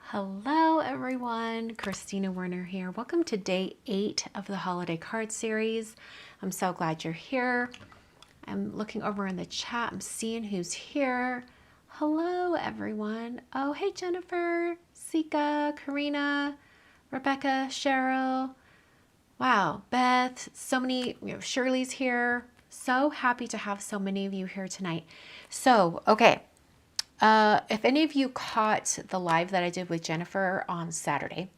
Hello everyone, Christina Werner here. Welcome to day 8 of the holiday card series. I'm so glad you're here. I'm looking over in the chat. I'm seeing who's here. Hello everyone. Oh, hey Jennifer, Sika, Karina, Rebecca, Cheryl. Wow, Beth, so many, Shirley's here. So happy to have so many of you here tonight. If any of you caught the live that I did with Jennifer on Saturday,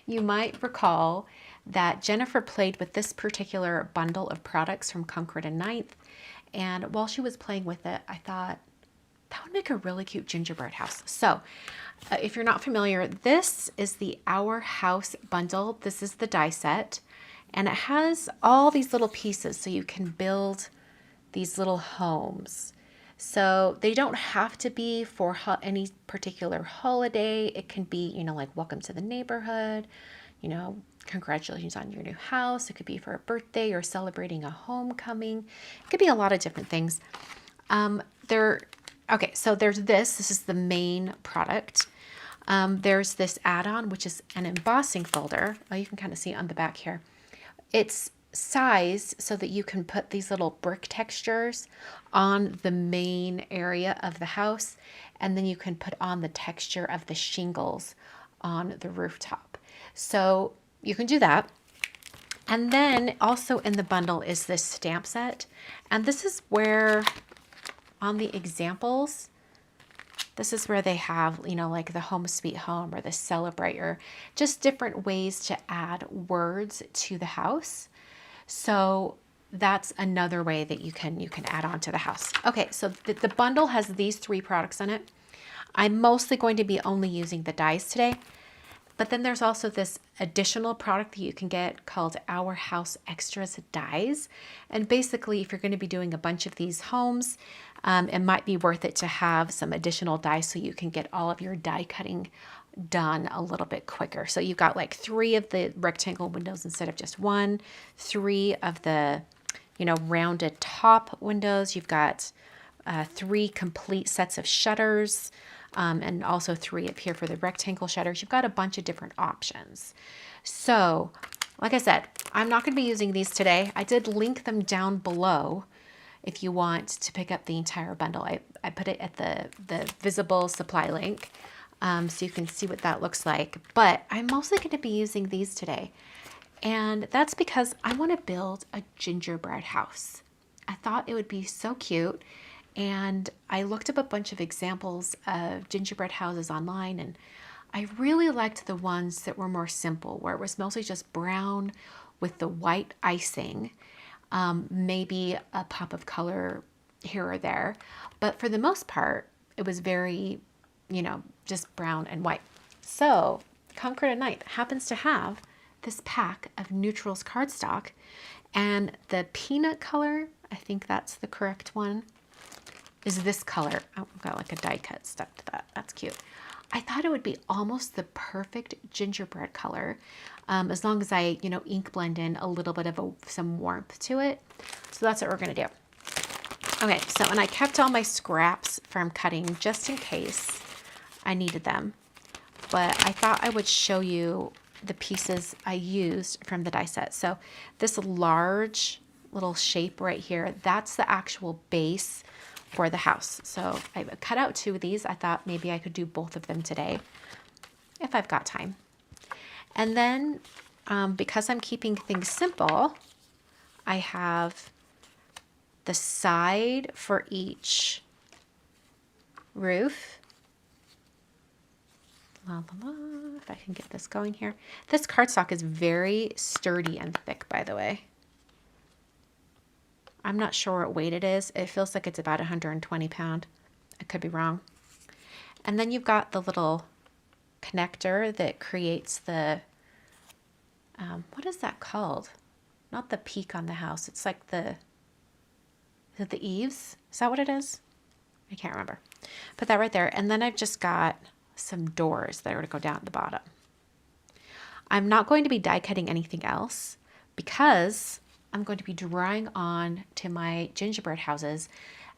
you might recall that Jennifer played with this particular bundle of products from Concord and Ninth. And while she was playing with it, I thought that would make a really cute gingerbread house. If you're not familiar, this is the Our House bundle. This is the die set, and it has all these little pieces so you can build these little homes. So they don't have to be for any particular holiday. It can be, like welcome to the neighborhood, congratulations on your new house. It could be for a birthday or celebrating a homecoming. It could be a lot of different things. So there's this. This is the main product. There's this add-on, which is an embossing folder. Oh, you can kind of see it on the back here. It's sized so that you can put these little brick textures on the main area of the house, and then you can put on the texture of the shingles on the rooftop. So you can do that. And then also in the bundle is this stamp set. And this is where on the examples, this is where they have, like the home sweet home or the celebrate, or just different ways to add words to the house. So that's another way that you can add on to the house. Okay, so the bundle has these 3 products in it. I'm mostly going to be only using the dies today. But then there's also this additional product that you can get called Our House Extras Dies. And basically, if you're going to be doing a bunch of these homes, it might be worth it to have some additional dies so you can get all of your die cutting done a little bit quicker. So you've got like 3 of the rectangle windows instead of just 1, 3 of the, rounded top windows. You've got 3 complete sets of shutters. And also 3 up here for the rectangle shutters. You've got a bunch of different options. So, like I said, I'm not going to be using these today. I did link them down below if you want to pick up the entire bundle. I put it at the visible supply link so you can see what that looks like. But I'm mostly going to be using these today. And that's because I want to build a gingerbread house. I thought it would be so cute. And I looked up a bunch of examples of gingerbread houses online, and I really liked the ones that were more simple, where it was mostly just brown with the white icing, maybe a pop of color here or there. But for the most part, it was very, just brown and white. So Concord and Ninth happens to have this pack of neutrals cardstock, and the peanut color, I think that's the correct one, is this color. Oh, I've got like a die cut stuck to that. That's cute. I thought it would be almost the perfect gingerbread color, as long as I, ink blend in a little bit of some warmth to it. So that's what we're going to do. Okay, so, and I kept all my scraps from cutting just in case I needed them. But I thought I would show you the pieces I used from the die set. So this large little shape right here, that's the actual base for the house. So I cut out 2 of these. I thought maybe I could do both of them today if I've got time. And then because I'm keeping things simple, I have the side for each roof. If I can get this going here. This cardstock is very sturdy and thick, by the way. I'm not sure what weight it is. It feels like it's about 120 pounds. I could be wrong. And then you've got the little connector that creates the, what is that called? Not the peak on the house. It's like is it the eaves? Is that what it is? I can't remember. Put that right there. And then I've just got some doors that are going to go down at the bottom. I'm not going to be die cutting anything else because I'm going to be drawing on to my gingerbread houses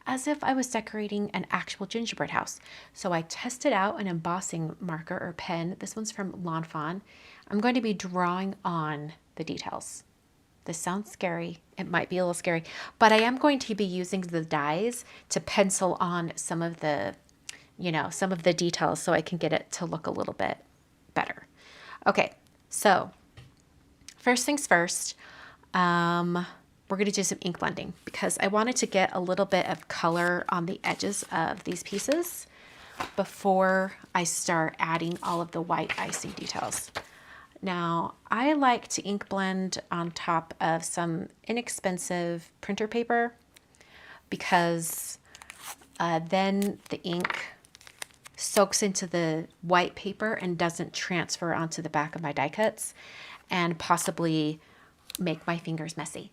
as if I was decorating an actual gingerbread house. So I tested out an embossing marker or pen. This one's from Lawn Fawn. I'm going to be drawing on the details. This sounds scary. It might be a little scary, but I am going to be using the dies to pencil on some of the, some of the details so I can get it to look a little bit better. Okay, so first things first, we're going to do some ink blending because I wanted to get a little bit of color on the edges of these pieces before I start adding all of the white icing details. Now, I like to ink blend on top of some inexpensive printer paper because then the ink soaks into the white paper and doesn't transfer onto the back of my die cuts and possibly make my fingers messy.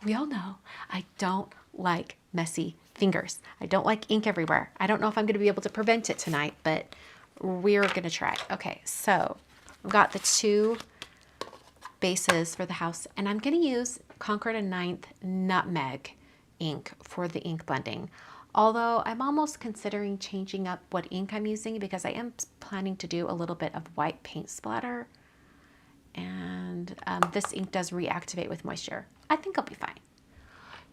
We all know I don't like messy fingers. I don't like ink everywhere. I don't know if I'm going to be able to prevent it tonight, but we're going to try. Okay, so I've got the two bases for the house, and I'm going to use Concord & Ninth Nutmeg ink for the ink blending. Although I'm almost considering changing up what ink I'm using because I am planning to do a little bit of white paint splatter. And this ink does reactivate with moisture. I think I'll be fine.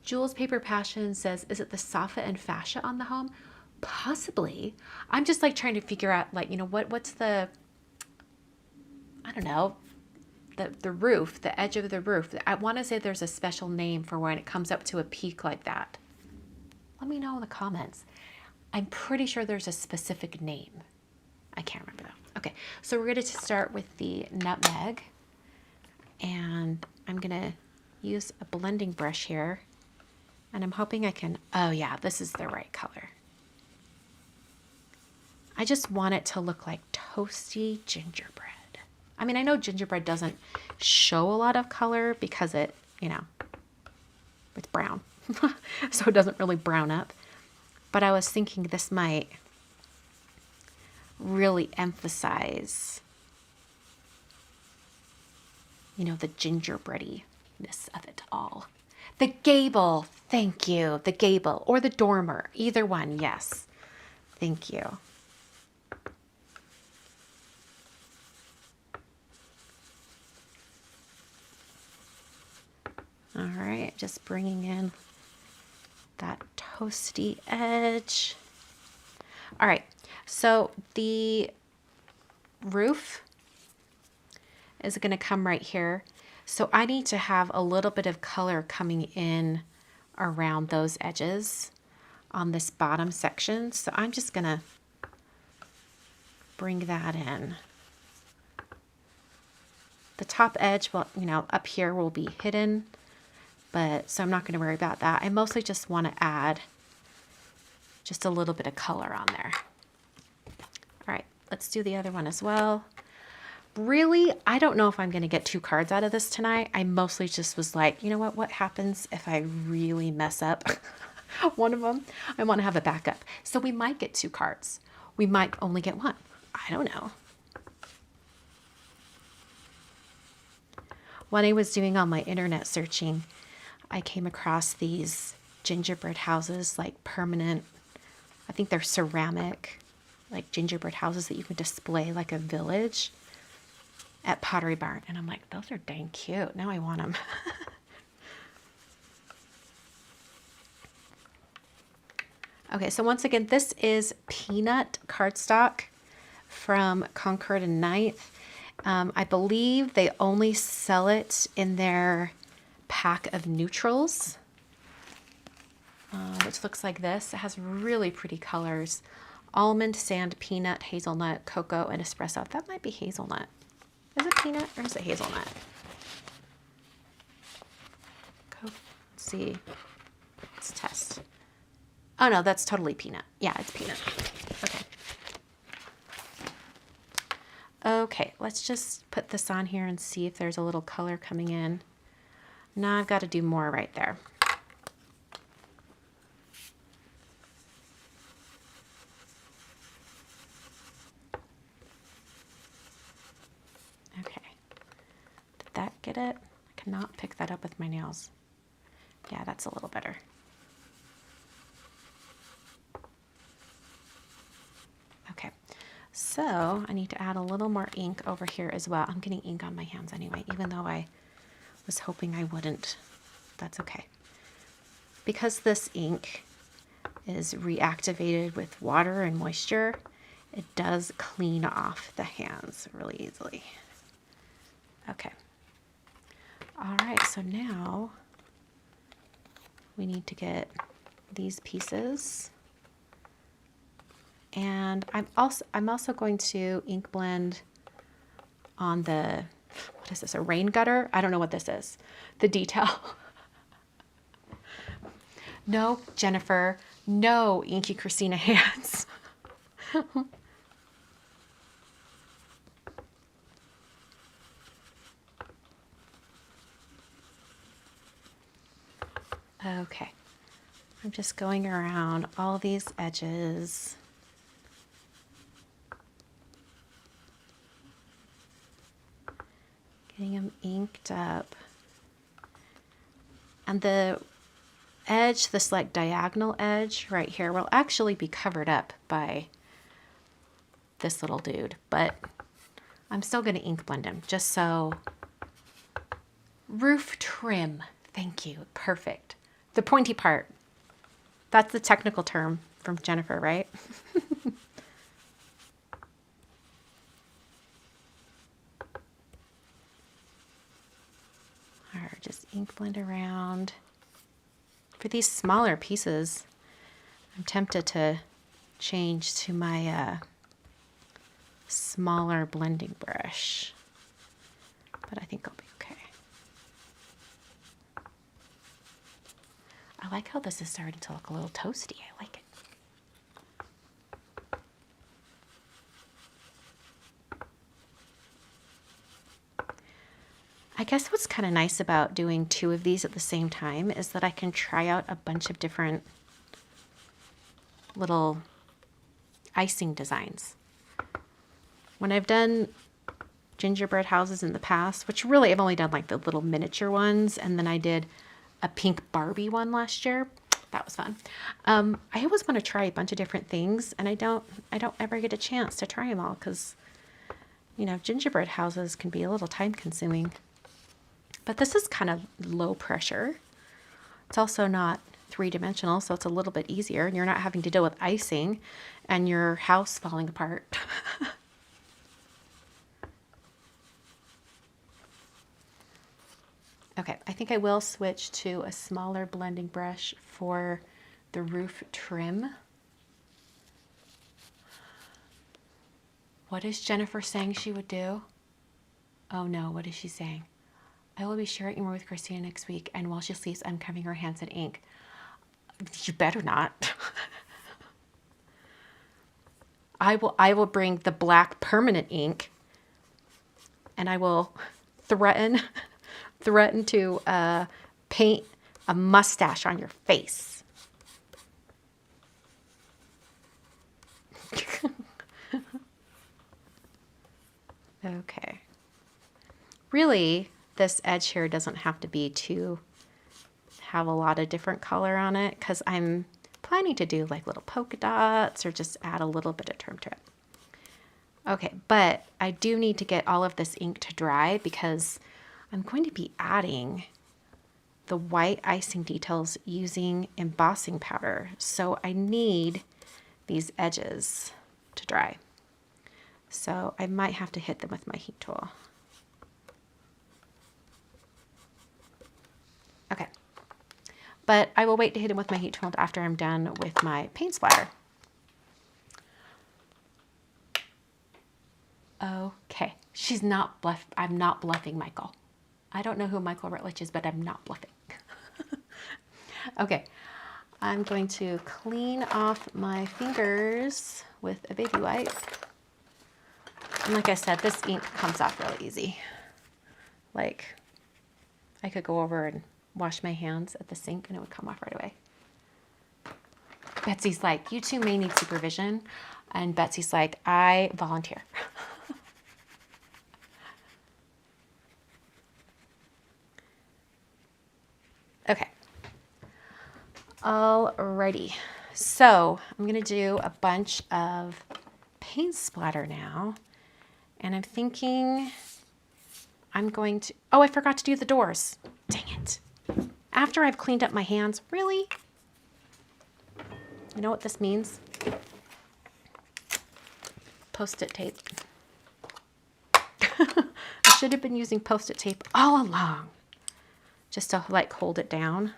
Jules Paper Passion says, is it the soffit and fascia on the home? Possibly. I'm just like trying to figure out what's the, I don't know, the roof, the edge of the roof. I want to say there's a special name for when it comes up to a peak like that. Let me know in the comments. I'm pretty sure there's a specific name. I can't remember though. Okay, so we're going to start with the nutmeg. And I'm going to use a blending brush here. And I'm hoping I can, oh yeah, this is the right color. I just want it to look like toasty gingerbread. I mean, I know gingerbread doesn't show a lot of color because it's brown. So it doesn't really brown up. But I was thinking this might really emphasize, the gingerbreadiness of it all. The gable, thank you. The gable or the dormer, either one, yes. Thank you. All right, just bringing in that toasty edge. All right, so the roof is going to come right here. So I need to have a little bit of color coming in around those edges on this bottom section. So I'm just going to bring that in. The top edge, well, up here will be hidden, but so I'm not going to worry about that. I mostly just want to add just a little bit of color on there. All right, let's do the other one as well. Really, I don't know if I'm going to get 2 cards out of this tonight. I mostly just was like, what happens if I really mess up one of them? I want to have a backup. So we might get 2 cards. We might only get 1. I don't know. When I was doing all my internet searching, I came across these gingerbread houses, like permanent, I think they're ceramic, like gingerbread houses that you can display like a village at Pottery Barn. And I'm like, those are dang cute. Now I want them. Okay, so once again, this is peanut cardstock from Concord & Ninth. I believe they only sell it in their pack of neutrals, which looks like this. It has really pretty colors. Almond, sand, peanut, hazelnut, cocoa, and espresso. That might be hazelnut. Is it peanut or is it hazelnut? Let's see. Let's test. Oh no, that's totally peanut. Yeah, it's peanut. Okay. Okay, let's just put this on here and see if there's a little color coming in. Now I've got to do more right there. Okay. Did that get it? I cannot pick that up with my nails. Yeah, that's a little better. So I need to add a little more ink over here as well. I'm getting ink on my hands anyway, even though I was hoping I wouldn't. That's okay. Because this ink is reactivated with water and moisture, it does clean off the hands really easily. Okay. All right, so now we need to get these pieces. And I'm also going to ink blend on the, what is this, a rain gutter? I don't know what this is. The detail. No, Jennifer, no Inky Christina hands. Okay, I'm just going around all these edges. Getting them inked up. And the edge, this like diagonal edge right here, will actually be covered up by this little dude, but I'm still going to ink blend him just so. Roof trim. Thank you. Perfect. The pointy part. That's the technical term from Jennifer, right? All right, just ink blend around. For these smaller pieces, I'm tempted to change to my smaller blending brush, but I think I'll be okay. I like how this is starting to look a little toasty. I like it. I guess what's kind of nice about doing two of these at the same time is that I can try out a bunch of different little icing designs. When I've done gingerbread houses in the past, which really I've only done like the little miniature ones, and then I did a pink Barbie one last year. That was fun. I always want to try a bunch of different things, and I don't ever get a chance to try them all because, you know, gingerbread houses can be a little time consuming. But this is kind of low pressure. It's also not three-dimensional, so it's a little bit easier, and you're not having to deal with icing and your house falling apart. Okay, I think I will switch to a smaller blending brush for the roof trim. What is Jennifer saying she would do? Oh no, what is she saying? I will be sharing more with Christina next week, and while she sleeps, I'm covering her hands in ink. You better not. I will bring the black permanent ink, and I will threaten to paint a mustache on your face. Okay. Really, this edge here doesn't have to have a lot of different color on it because I'm planning to do like little polka dots or just add a little bit of trim to it. Okay, but I do need to get all of this ink to dry because I'm going to be adding the white icing details using embossing powder. So I need these edges to dry. So I might have to hit them with my heat tool. Okay, but I will wait to hit them with my heat tool after I'm done with my paint splatter. Okay, she's not I'm not bluffing, Michael. I don't know who Michael Rutledge is, but I'm not bluffing. Okay, I'm going to clean off my fingers with a baby wipe. And like I said, this ink comes off really easy. Like, I could go over and wash my hands at the sink and it would come off right away. Betsy's like, you two may need supervision. And Betsy's like, I volunteer. Okay. Alrighty. So I'm going to do a bunch of paint splatter now. And I'm thinking I'm going to, oh, I forgot to do the doors. Dang it. After I've cleaned up my hands, really? You know what this means? Post-it tape. I should have been using Post-it tape all along, just to like hold it down.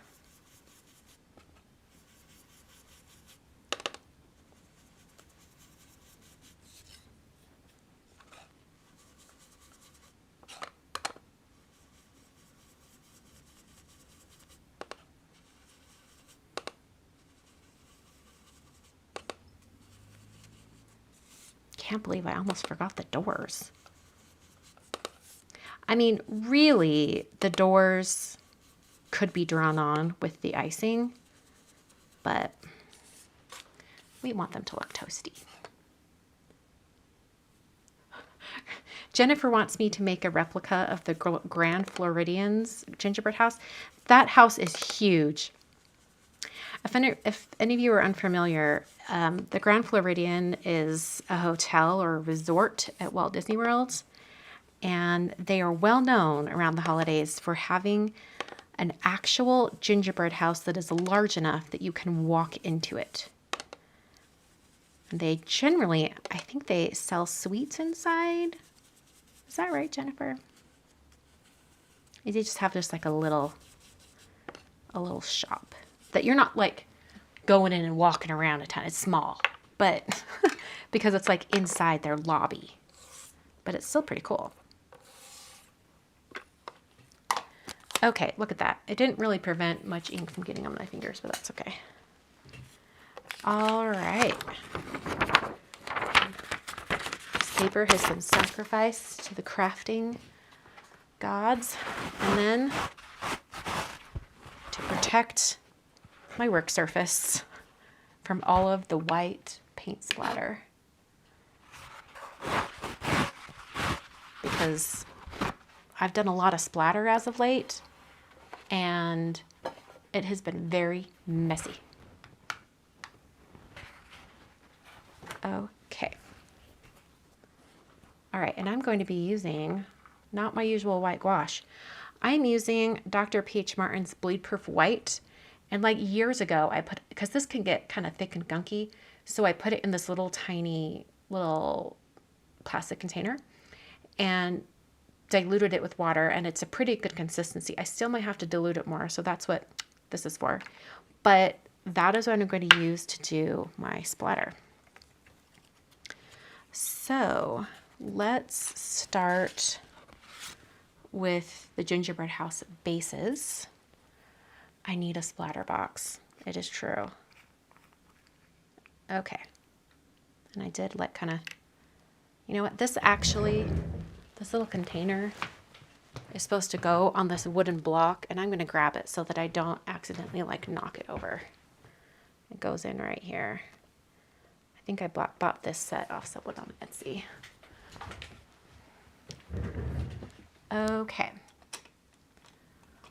Can't believe I almost forgot the doors. I mean, really, the doors could be drawn on with the icing, but we want them to look toasty. Jennifer wants me to make a replica of the Grand Floridian's gingerbread house. That house is huge. If any of you are unfamiliar, the Grand Floridian is a hotel or a resort at Walt Disney World, and they are well known around the holidays for having an actual gingerbread house that is large enough that you can walk into it. And they generally, I think they sell sweets inside. Is that right, Jennifer? They just have just like a little shop that you're not like going in and walking around a ton. It's small, but because it's like inside their lobby, but it's still pretty cool. Okay, look at that. It didn't really prevent much ink from getting on my fingers, but that's okay. All right. This paper has been sacrificed to the crafting gods. And then to protect my work surface from all of the white paint splatter, because I've done a lot of splatter as of late and it has been very messy. Okay. All right, and I'm going to be using not my usual white gouache. I'm using Dr. P.H. Martin's Bleed Proof White. And like years ago, I put, because this can get kind of thick and gunky, so I put it in this little tiny little plastic container and diluted it with water, and it's a pretty good consistency. I still might have to dilute it more, so that's what this is for. But that is what I'm going to use to do my splatter. So let's start with the gingerbread house bases. I need a splatter box. It is true. Okay. And I did like kind of, you know what, this little container is supposed to go on this wooden block, and I'm going to grab it so that I don't accidentally like knock it over. It goes in right here. I think I bought this set off someone on Etsy. Okay.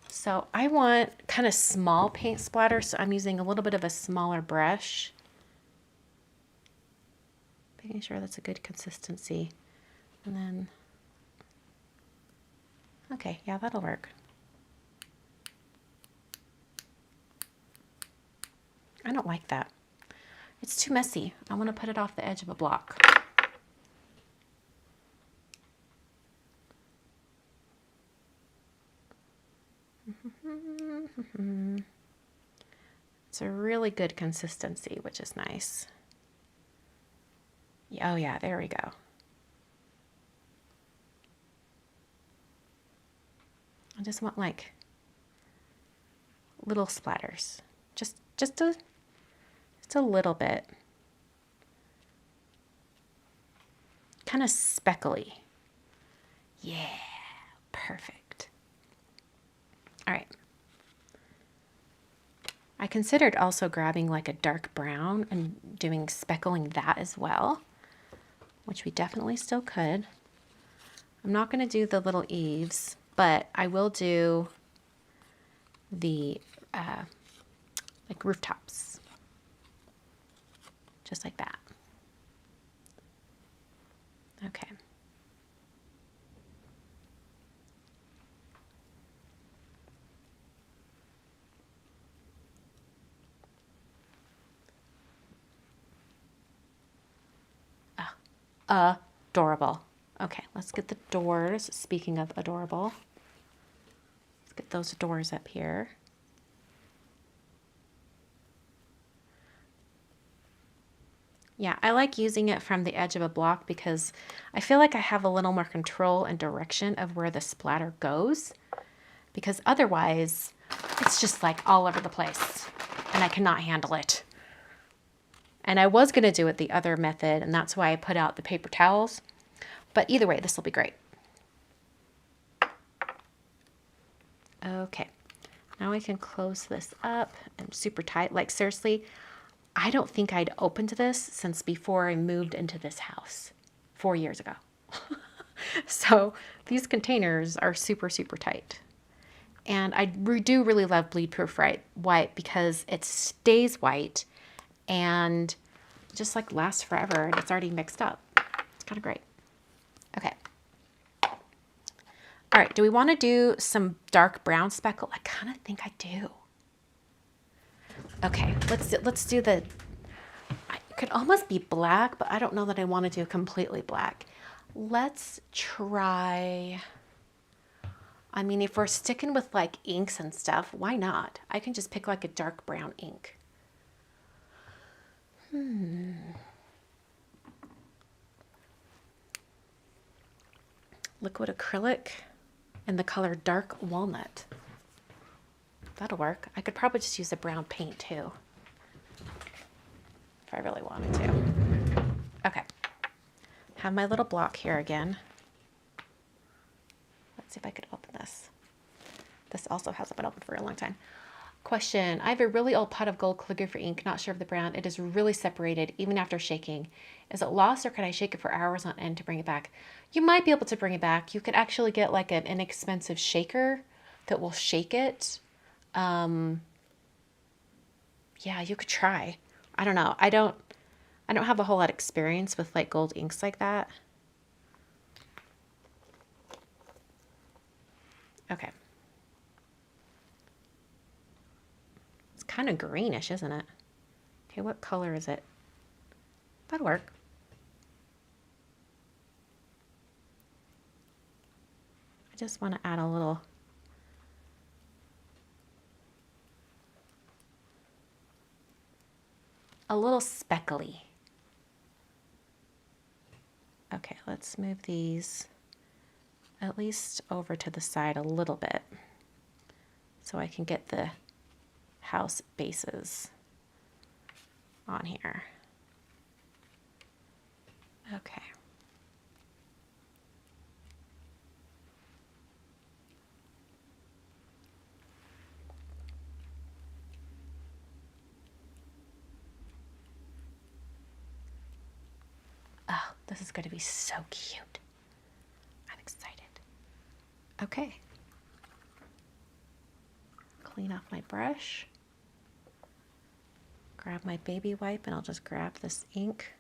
So I want kind of small paint splatter, so I'm using a little bit of a smaller brush. Making sure that's a good consistency. And then, okay, yeah, that'll work. I don't like that. It's too messy. I want to put it off the edge of a block. It's a really good consistency, which is nice. Oh yeah, there we go. I just want like little splatters. Just a little bit. Kind of speckly. Yeah, perfect. All right. I considered also grabbing like a dark brown and doing speckling that as well, which we definitely still could. I'm not going to do the little eaves, but I will do the like rooftops, just like that. adorable. Okay, let's get the doors. Speaking of adorable, let's get those doors up here. Yeah, I like using it from the edge of a block because I feel like I have a little more control and direction of where the splatter goes, because otherwise it's just like all over the place and I cannot handle it. And I was going to do it the other method, and that's why I put out the paper towels. But either way, this will be great. Okay, now I can close this up and super tight. Like seriously, I don't think I'd opened this since before I moved into this house 4 years ago. So these containers are super, super tight. And I do really love bleed proof white because it stays white and just like lasts forever, and it's already mixed up. It's kind of great. Okay. All right, do we want to do some dark brown speckle? I kind of think I do. Okay, let's do the, it could almost be black, but I don't know that I want to do completely black. Let's try, I mean, if we're sticking with like inks and stuff, why not? I can just pick like a dark brown ink. Liquid acrylic in the color dark walnut. That'll work. I could probably just use a brown paint too, if I really wanted to. Okay. Have my little block here again. Let's see if I could open this. This also hasn't been open for a long time. Question. I have a really old pot of gold calligraphy ink, not sure of the brand. It is really separated even after shaking. Is it lost, or can I shake it for hours on end to bring it back? You might be able to bring it back. You could actually get like an inexpensive shaker that will shake it. Yeah, you could try. I don't know. I don't have a whole lot of experience with like gold inks like that. Okay. It's kind of greenish, isn't it? Okay, what color is it? That'll work. I just want to add a little speckly. Okay, let's move these at least over to the side a little bit so I can get the house bases on here. Okay. Oh, this is going to be so cute. I'm excited. Okay. Clean off my brush. Grab my baby wipe, and I'll just grab this ink,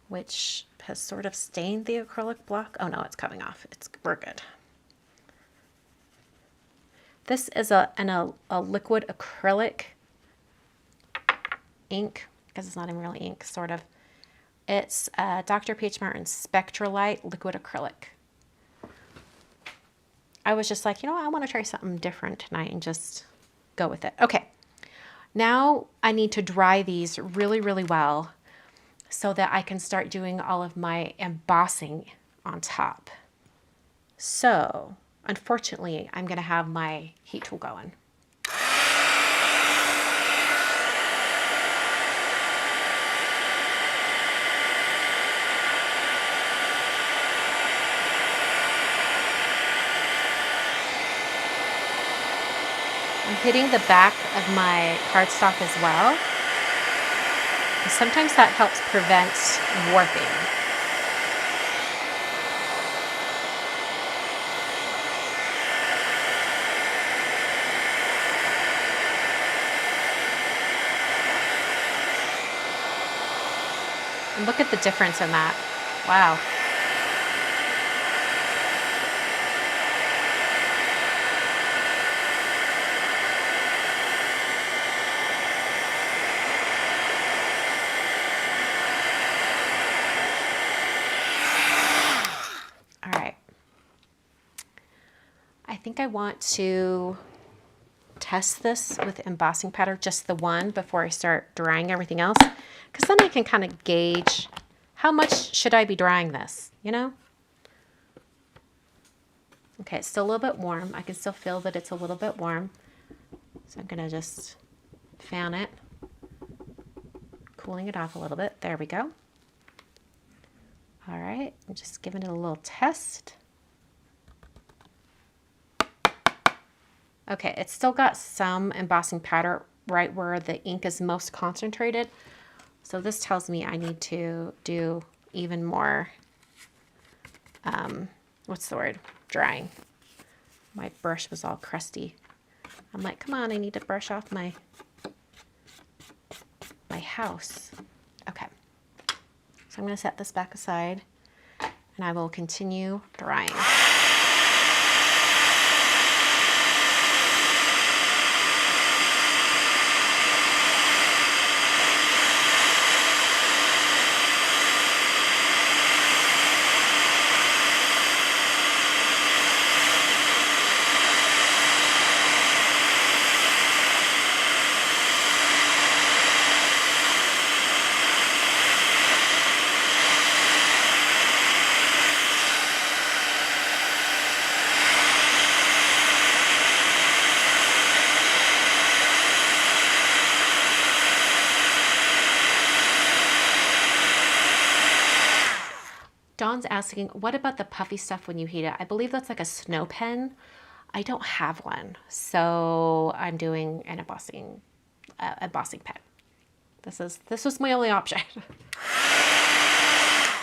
which has sort of stained the acrylic block. Oh no, it's coming off. We're good. This is a liquid acrylic ink, because it's not even really ink, sort of. It's Dr. P.H. Martin Spectralite liquid acrylic. I was just like, you know what? I want to try something different tonight and just go with it. Okay. Now I need to dry these really, really well so that I can start doing all of my embossing on top. So, unfortunately, I'm going to have my heat tool going. I'm hitting the back of my cardstock as well. And sometimes that helps prevent warping. And look at the difference in that. Wow. think I want to test this with embossing powder, just the one, before I start drying everything else. Because then I can kind of gauge how much should I be drying this, you know? Okay, it's still a little bit warm. I can still feel that it's a little bit warm. So I'm going to just fan it, cooling it off a little bit. There we go. All right, I'm just giving it a little test. Okay, it's still got some embossing powder right where the ink is most concentrated. So this tells me I need to do even more, what's the word? Drying. My brush was all crusty. I'm like, come on, I need to brush off my house. Okay, so I'm going to set this back aside and I will continue drying. Dawn's asking, what about the puffy stuff when you heat it? I believe that's like a snow pen. I don't have one, so I'm doing an embossing pen. This was my only option.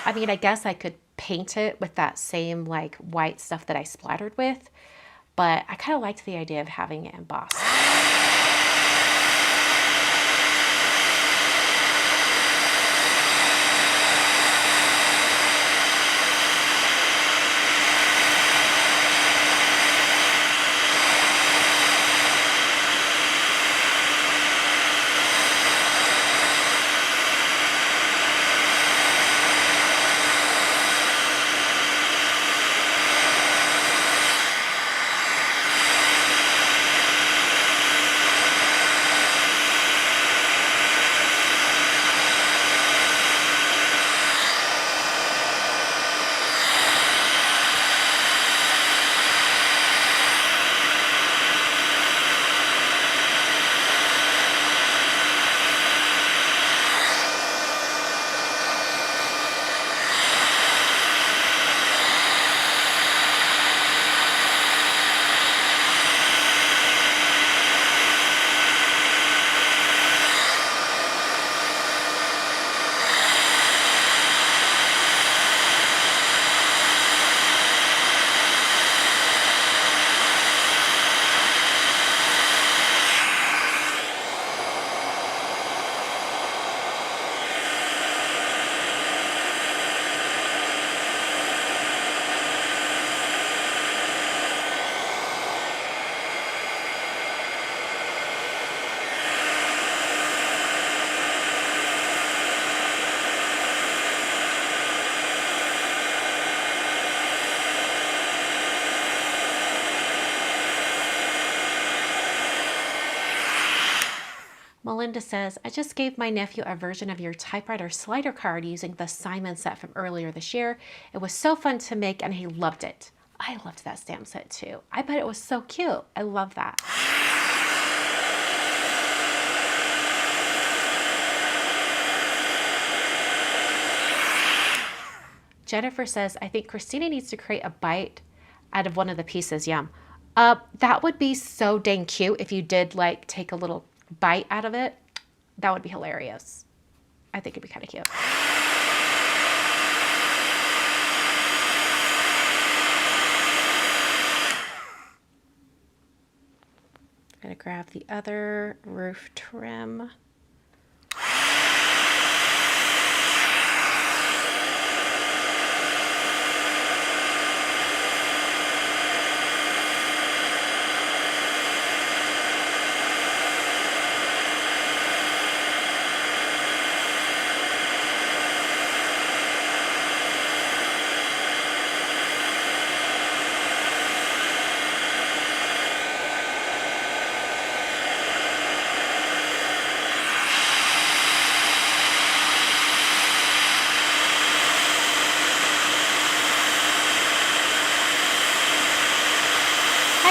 I mean, I guess I could paint it with that same like white stuff that I splattered with, but I kind of liked the idea of having it embossed. Melinda says, I just gave my nephew a version of your typewriter slider card using the Simon set from earlier this year. It was so fun to make and he loved it. I loved that stamp set too. I bet it was so cute. I love that. Jennifer says, I think Christina needs to create a bite out of one of the pieces. Yum. That would be so dang cute if you did like take a little bite out of it. That would be hilarious. I think it'd be kind of cute. I'm gonna grab the other roof trim.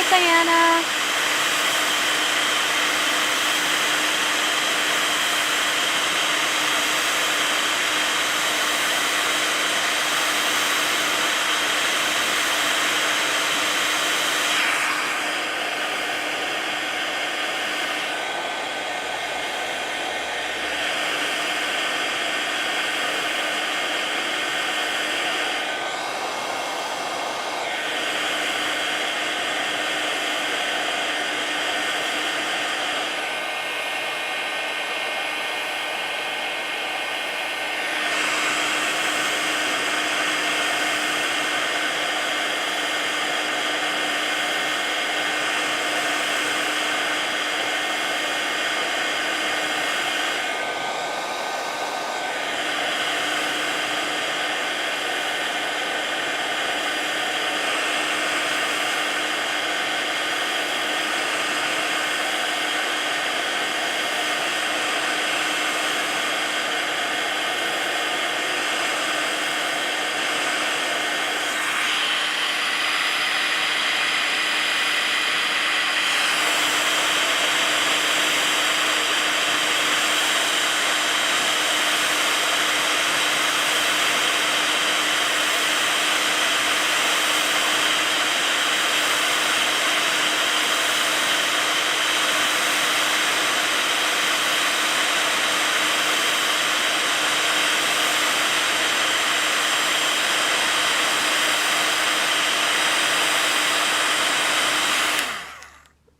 Diana.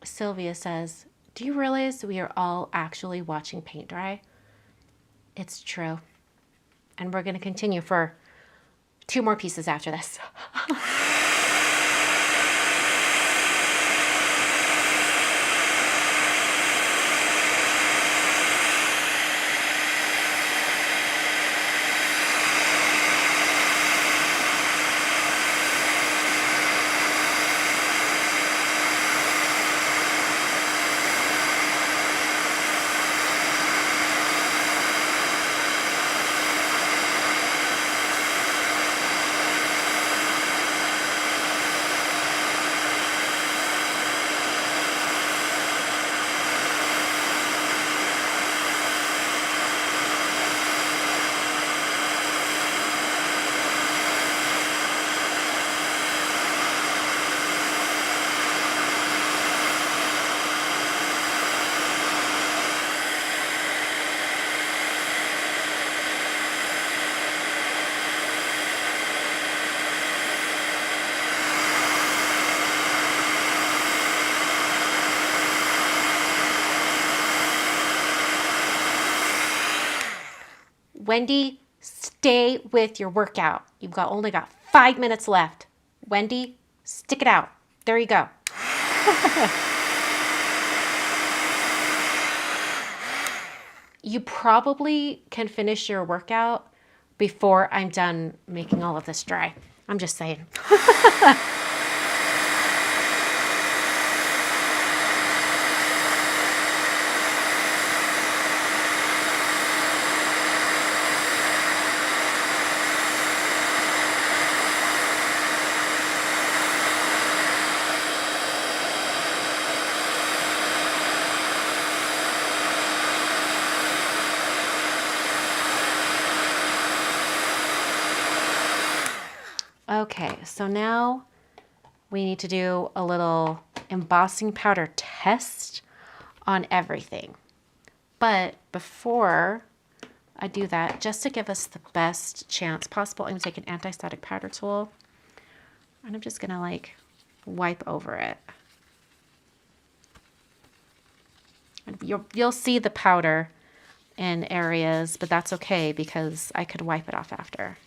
Sylvia says, do you realize we are all actually watching paint dry? It's true. And we're going to continue for 2 more pieces after this. Wendy, stay with your workout. You've only got 5 minutes left. Wendy, stick it out. There you go. You probably can finish your workout before I'm done making all of this dry. I'm just saying. Okay, so now we need to do a little embossing powder test on everything. But before I do that, just to give us the best chance possible, I'm going to take an anti-static powder tool and I'm just going to like wipe over it. And you'll see the powder in areas, but that's okay because I could wipe it off after.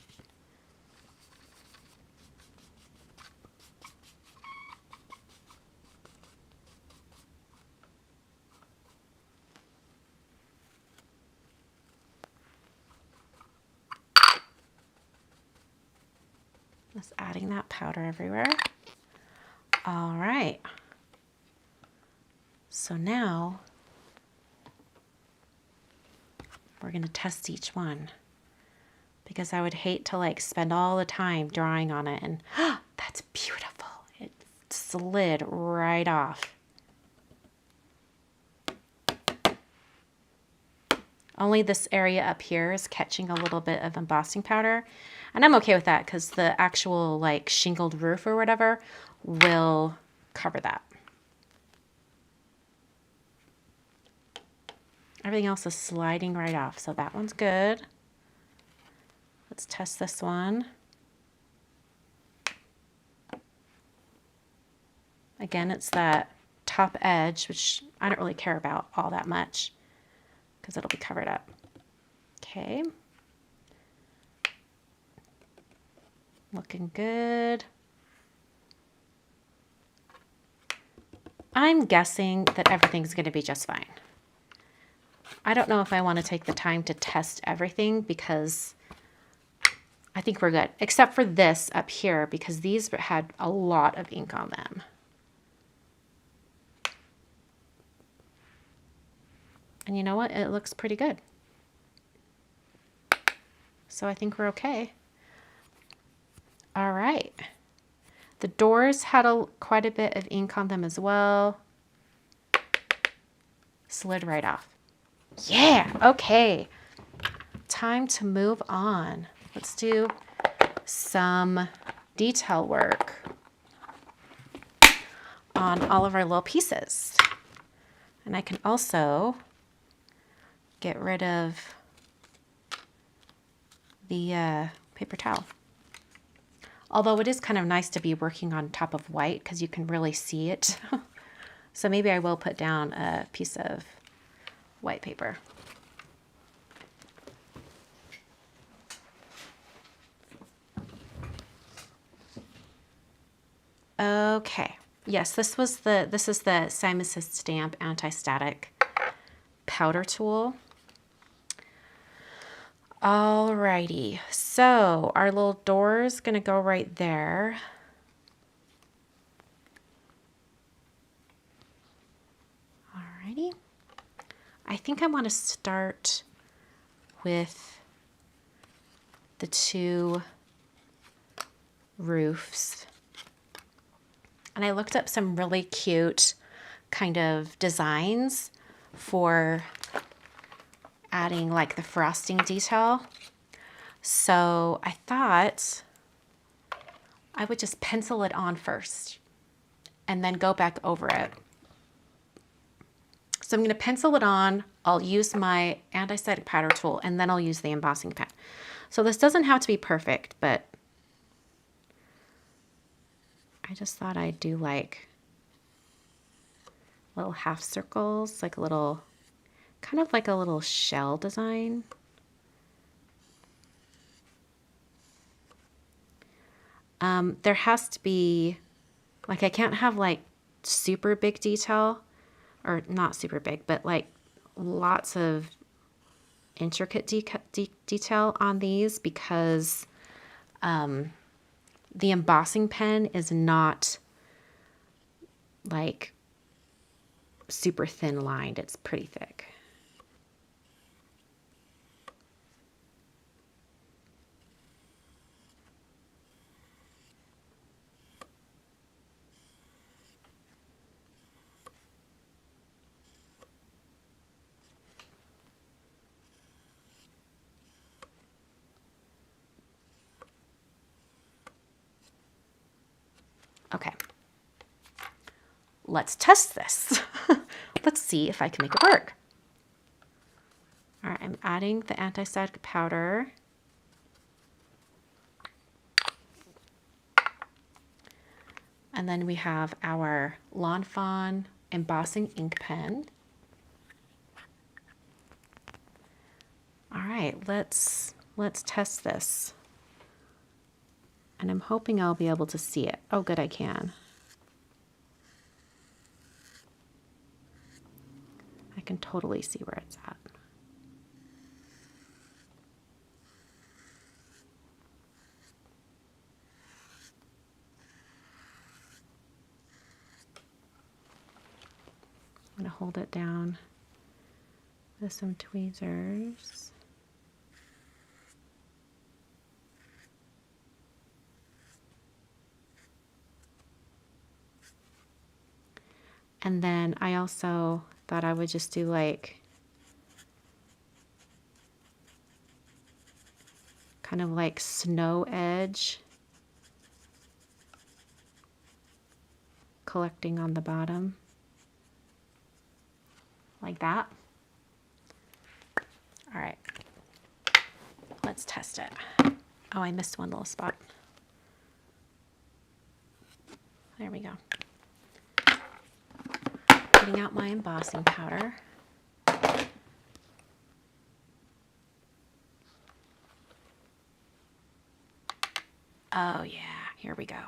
Just adding that powder everywhere. All right. So now we're going to test each one because I would hate to like spend all the time drawing on it and that's beautiful. It's slid right off. Only this area up here is catching a little bit of embossing powder. And I'm okay with that because the actual like shingled roof or whatever will cover that. Everything else is sliding right off, so that one's good. Let's test this one. Again, it's that top edge, which I don't really care about all that much because it'll be covered up. Okay. Looking good. I'm guessing that everything's going to be just fine. I don't know if I want to take the time to test everything because I think we're good, except for this up here because these had a lot of ink on them. And you know what? It looks pretty good. So I think we're okay. All right. The doors had quite a bit of ink on them as well. Slid right off. Yeah, okay. Time to move on. Let's do some detail work on all of our little pieces. And I can also get rid of the paper towel. Although it is kind of nice to be working on top of white because you can really see it. So maybe I will put down a piece of white paper. Okay. Yes, this is the Simus Stamp Anti-Static powder tool. Alrighty, so our little door is gonna go right there. Alrighty. I think I want to start with the two roofs. And I looked up some really cute kind of designs for adding like the frosting detail. So I thought I would just pencil it on first and then go back over it. So I'm going to pencil it on. I'll use my anti-static powder tool and then I'll use the embossing pen. So this doesn't have to be perfect, but I just thought I'd do like little half circles, like a little, kind of like a little shell design. There has to be, like I can't have like super big detail, or not super big, but like lots of intricate detail on these because the embossing pen is not like super thin lined. It's pretty thick. Okay, let's test this. Let's see if I can make it work. All right, I'm adding the anti-static powder. And then we have our Lawn Fawn embossing ink pen. All right, let's test this. And I'm hoping I'll be able to see it. Oh, good, I can. I can totally see where it's at. I'm going to hold it down with some tweezers. And then I also thought I would just do like kind of like snow edge collecting on the bottom like that. All right, let's test it. Oh, I missed one little spot. There we go. Getting out my embossing powder. Oh yeah, here we go.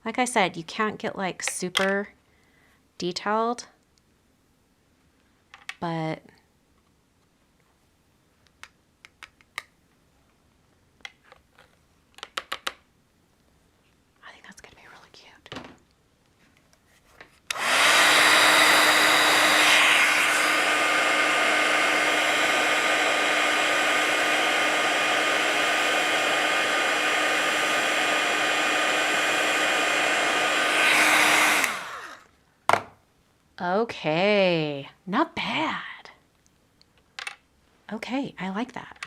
Like I said, you can't get like super detailed, but I think that's gonna be really cute. Okay, not bad. Okay, I like that.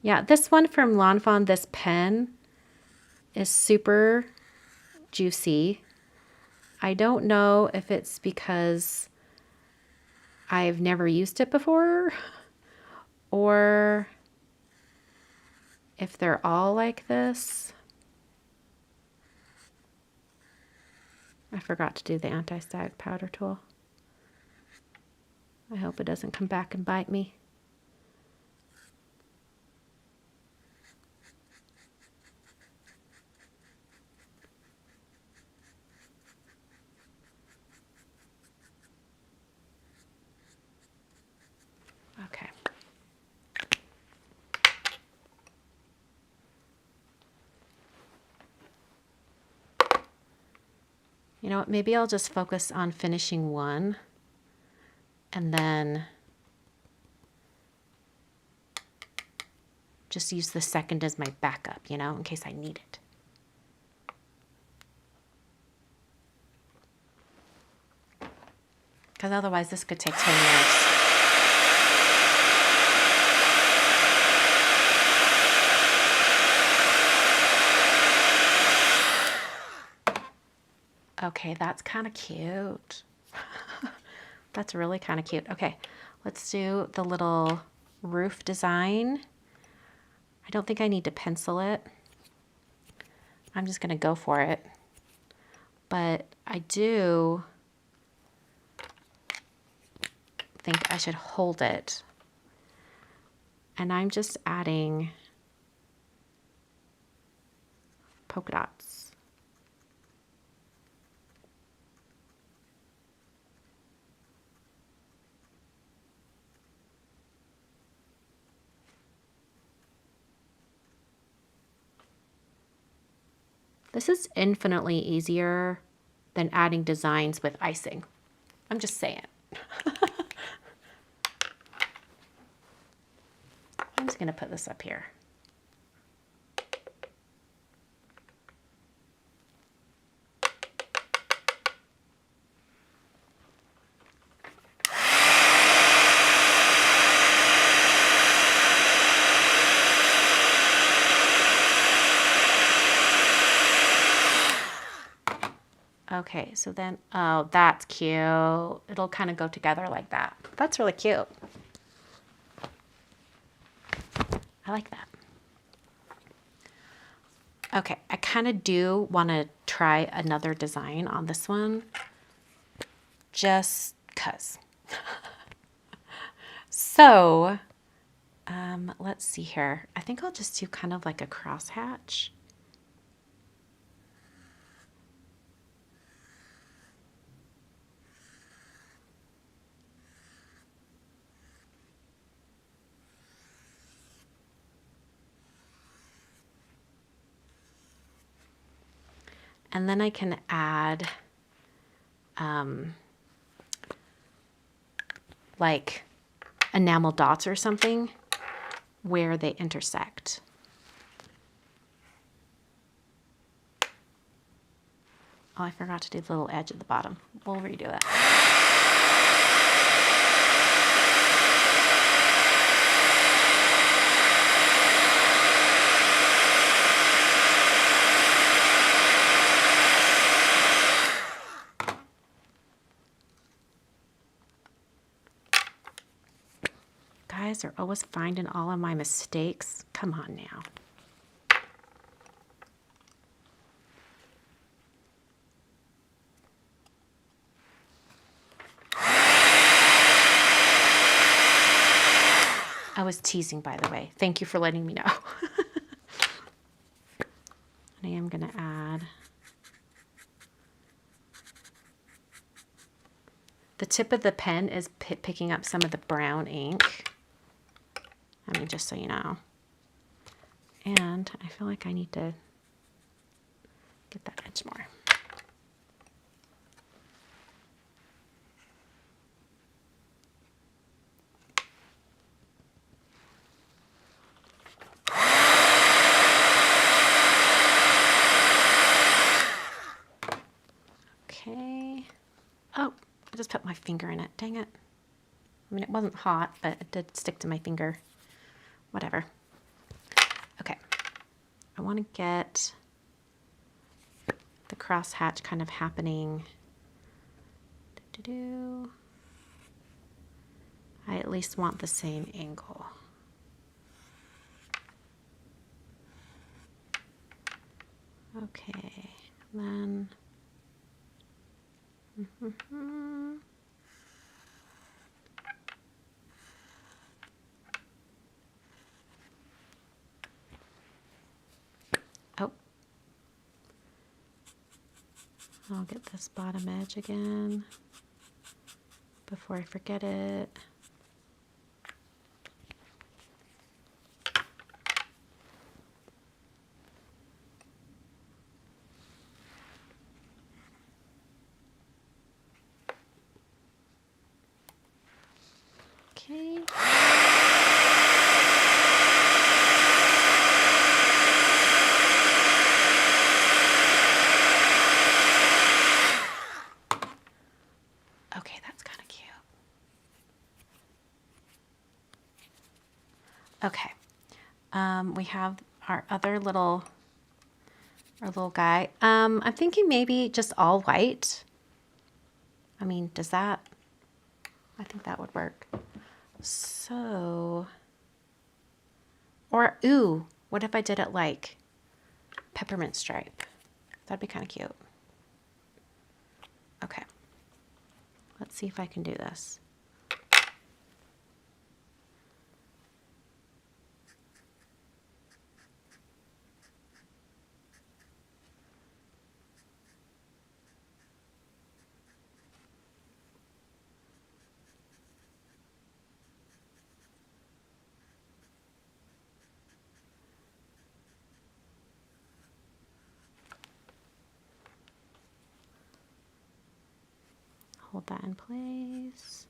Yeah, this one from Lawn Fawn, this pen is super juicy. I don't know if it's because I've never used it before or if they're all like this. I forgot to do the anti-stag powder tool. I hope it doesn't come back and bite me. Okay. You know what, maybe I'll just focus on finishing one and then just use the second as my backup, you know, in case I need it. Because otherwise this could take 10 years. Okay, that's kind of cute. That's really kind of cute. Okay, let's do the little roof design. I don't think I need to pencil it. I'm just going to go for it. But I do think I should hold it. And I'm just adding polka dots. This is infinitely easier than adding designs with icing. I'm just saying. I'm just going to put this up here. Okay, so then, oh, that's cute. It'll kind of go together like that. That's really cute. I like that. Okay, I kind of do want to try another design on this one. Just 'cause. So, let's see here. I think I'll just do kind of like a crosshatch. And then I can add like enamel dots or something where they intersect. Oh, I forgot to do the little edge at the bottom. We'll redo it. Guys are always finding all of my mistakes. Come on now. I was teasing, by the way. Thank you for letting me know. I am going to add the tip of the pen is picking up some of the brown ink. I mean, just so you know. And I feel like I need to get that edge more. Okay. Oh, I just put my finger in it. Dang it. I mean, it wasn't hot, but it did stick to my finger. Whatever. Okay. I want to get the crosshatch kind of happening. I at least want the same angle. Okay, then. Oh. I'll get this bottom edge again before I forget it. Okay. Okay, that's kind of cute. Okay. We have our other little guy. I'm thinking maybe just all white. I mean, does that? I think that would work. So, or ooh, what if I did it like peppermint stripe? That'd be kind of cute. Okay. Let's see if I can do this. Hold that in place.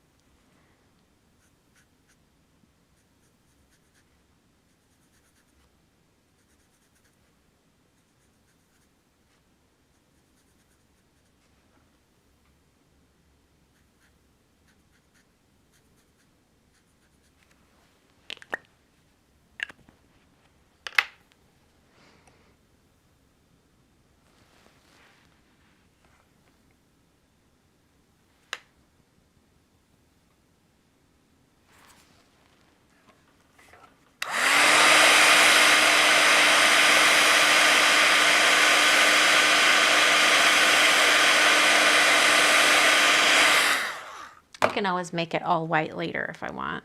I can always make it all white later if I want.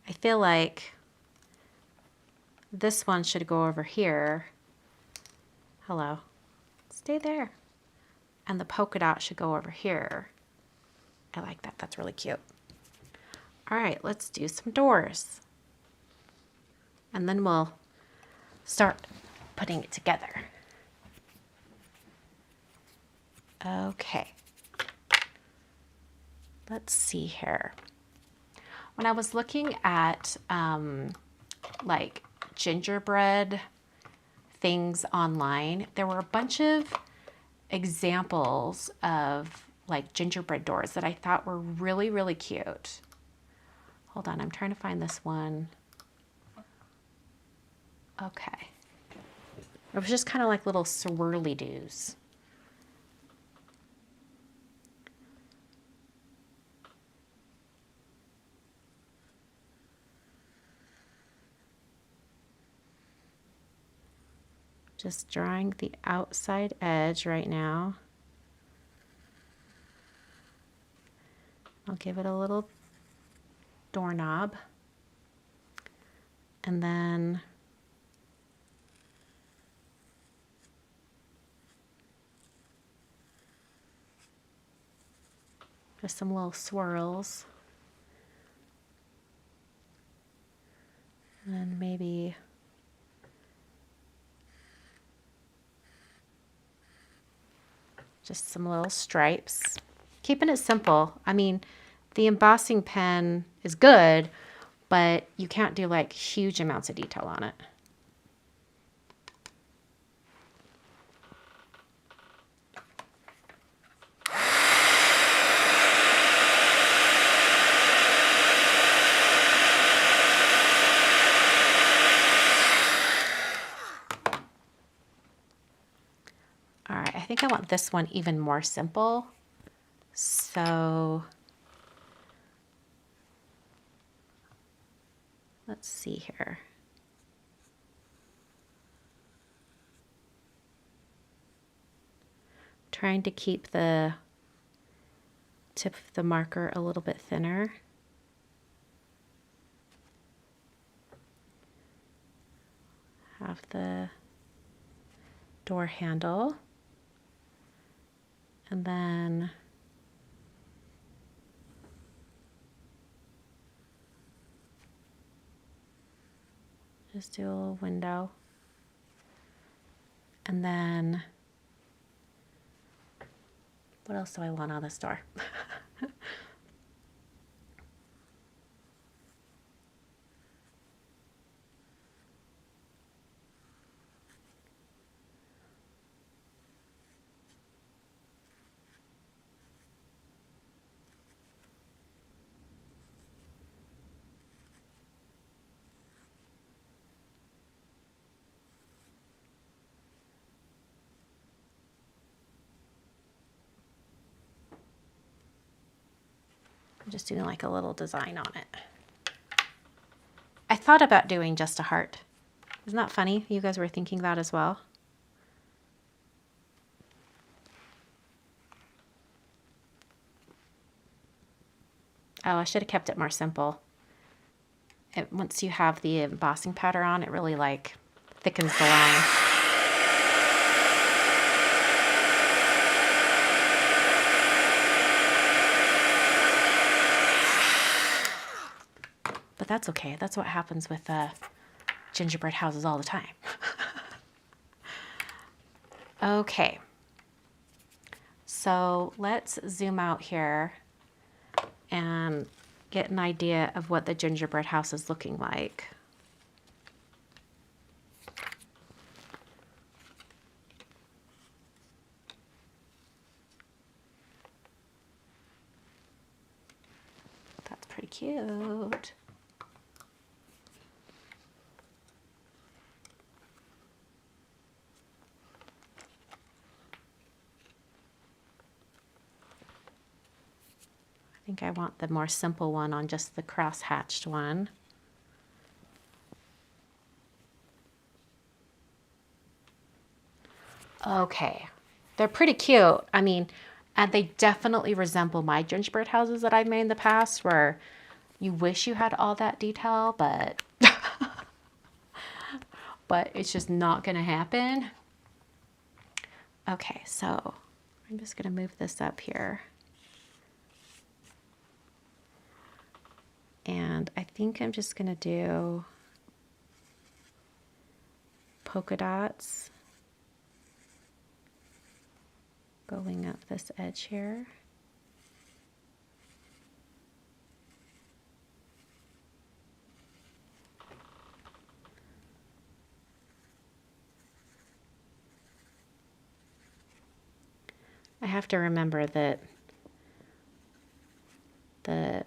I feel like this one should go over here. Hello. Stay there. And the polka dot should go over here. I like that. That's really cute. All right, let's do some doors. And then we'll start putting it together. Okay. Let's see here. When I was looking at like gingerbread things online, there were a bunch of examples of like gingerbread doors that I thought were really, really cute. Hold on, I'm trying to find this one. Okay. It was just kind of like little swirly-doos. Just drawing the outside edge right now. I'll give it a little doorknob. And then just some little swirls. And maybe just some little stripes. Keeping it simple. I mean, the embossing pen is good, but you can't do like huge amounts of detail on it. All right, I think I want this one even more simple. So let's see here. Trying to keep the tip of the marker a little bit thinner. Have the door handle. And then just do a little window. And then what else do I want on this door? I'm just doing like a little design on it. I thought about doing just a heart. Isn't that funny? You guys were thinking that as well? Oh, I should have kept it more simple. Once you have the embossing powder on, it really like thickens the line. But that's okay. That's what happens with gingerbread houses all the time. Okay. So let's zoom out here and get an idea of what the gingerbread house is looking like. That's pretty cute. I think I want the more simple one on just the cross-hatched one. Okay, they're pretty cute. I mean, and they definitely resemble my gingerbread houses that I've made in the past, where you wish you had all that detail, but but it's just not gonna happen. Okay, so I'm just gonna move this up here. And I think I'm just gonna do polka dots going up this edge here. have to remember that the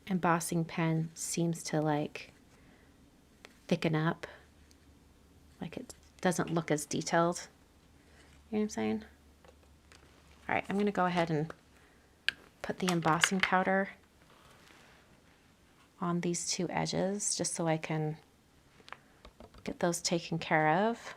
embossing pen seems to like thicken up. Like it doesn't look as detailed. You know what I'm saying? All right, I'm going to go ahead and put the embossing powder on these two edges just so I can get those taken care of.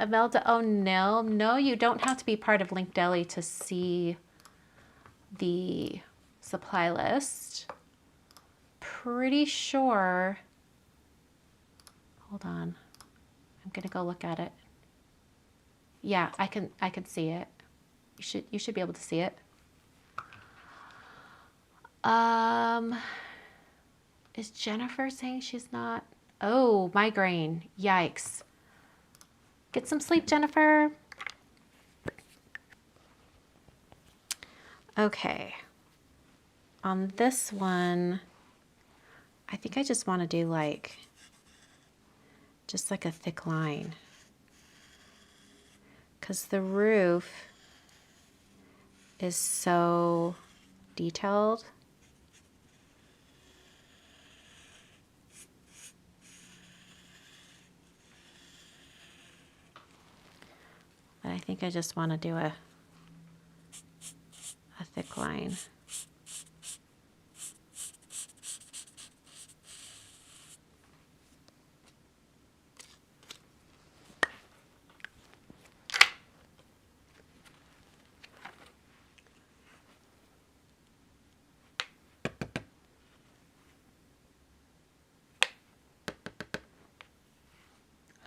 Imelda O'Neill, no, you don't have to be part of Link Deli to see the supply list. Pretty sure, hold on, I'm gonna go look at it. Yeah, I can see it. You should be able to see it. Is Jennifer saying she's not? Oh, migraine. Yikes. Get some sleep, Jennifer. Okay. On this one, I think I just want to do like, just like a thick line. Because the roof is so detailed. But I think I just want to do a thick line.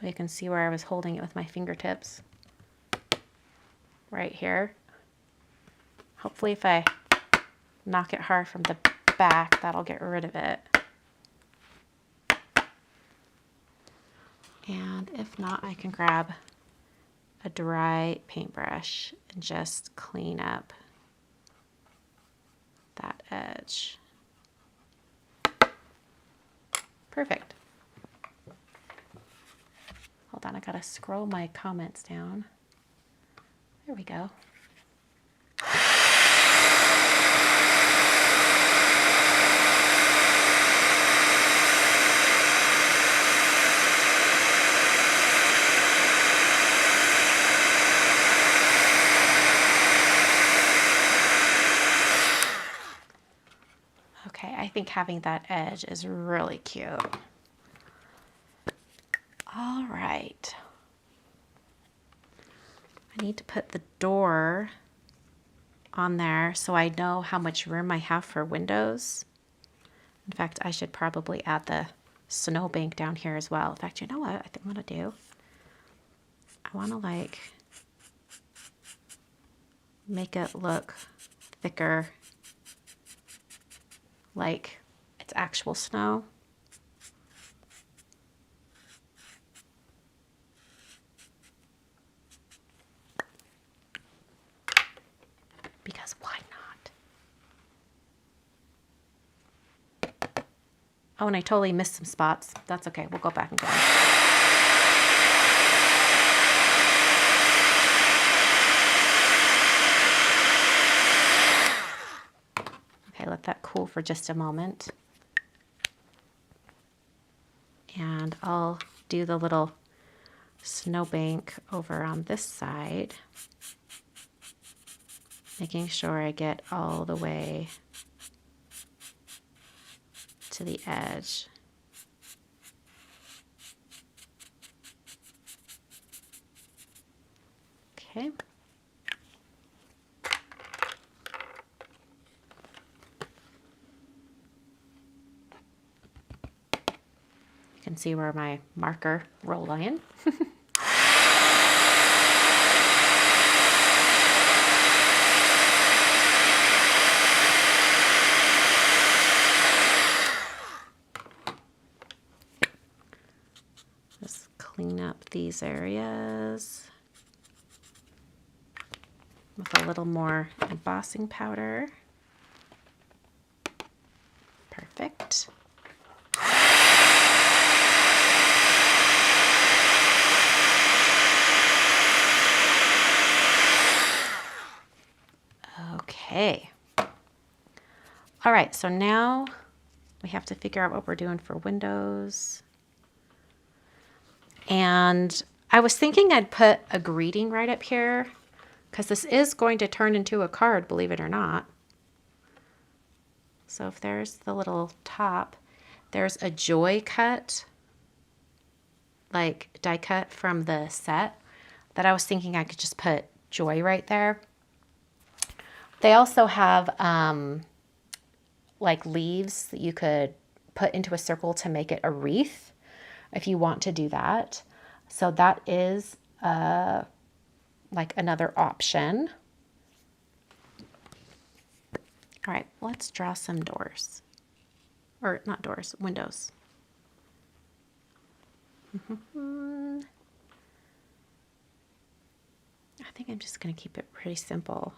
You can see where I was holding it with my fingertips. Right here. Hopefully if I knock it hard from the back, that'll get rid of it. And if not, I can grab a dry paintbrush and just clean up that edge. Perfect. Hold on, I gotta scroll my comments down. There we go. Okay, I think having that edge is really cute. All right. I need to put the door on there so I know how much room I have for windows. In fact, I should probably add the snowbank down here as well. In fact, you know what I think I'm gonna do? I wanna like make it look thicker, like it's actual snow. Because why not? Oh, and I totally missed some spots. That's okay. We'll go back and get them. Okay, let that cool for just a moment. And I'll do the little snowbank over on this side, making sure I get all the way to the edge. Okay. You can see where my marker rolled in. clean up these areas with a little more embossing powder. Perfect. Okay. All right, so now we have to figure out what we're doing for windows. And I was thinking I'd put a greeting right up here because this is going to turn into a card, believe it or not. So if there's the little top, there's a joy cut, like die cut from the set that I was thinking I could just put joy right there. They also have like leaves that you could put into a circle to make it a wreath if you want to do that. So that is like another option. All right, let's draw some doors. Or not doors, windows. I think I'm just going to keep it pretty simple.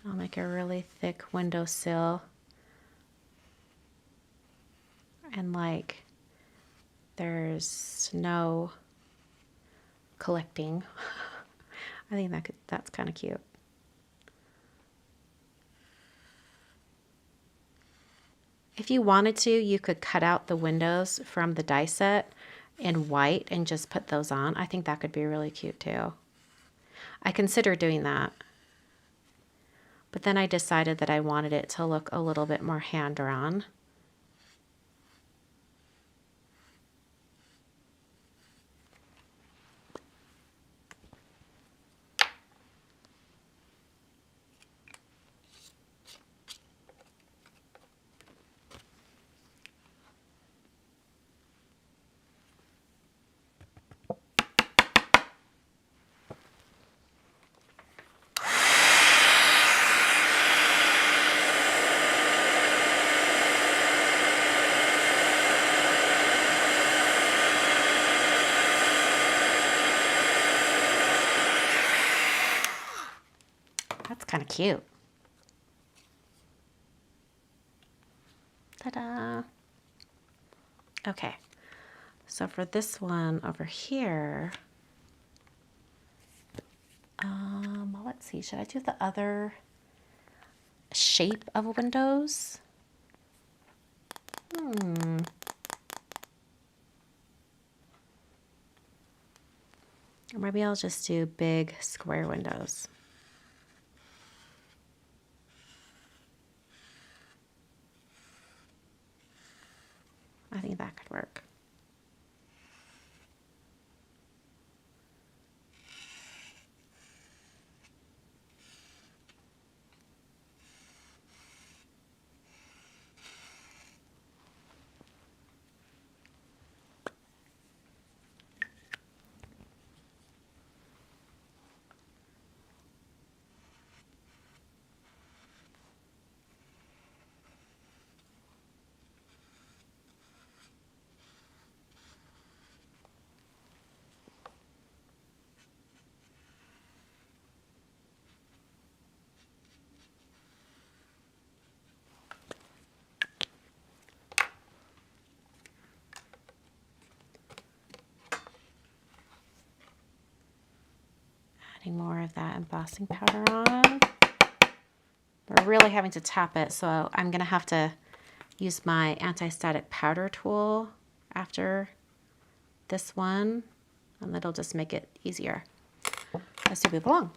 I'll make a really thick windowsill. And like there's snow collecting. I think that's kind of cute. If you wanted to, you could cut out the windows from the die set in white and just put those on. I think that could be really cute too. I considered doing that. But then I decided that I wanted it to look a little bit more hand-drawn. That's kind of cute. Ta-da! Okay, so for this one over here, well, let's see, should I do the other shape of windows? Or maybe I'll just do big square windows. I think that could work. Adding more of that embossing powder on. We're really having to tap it, so I'm going to have to use my anti-static powder tool after this one, and that'll just make it easier as we move along.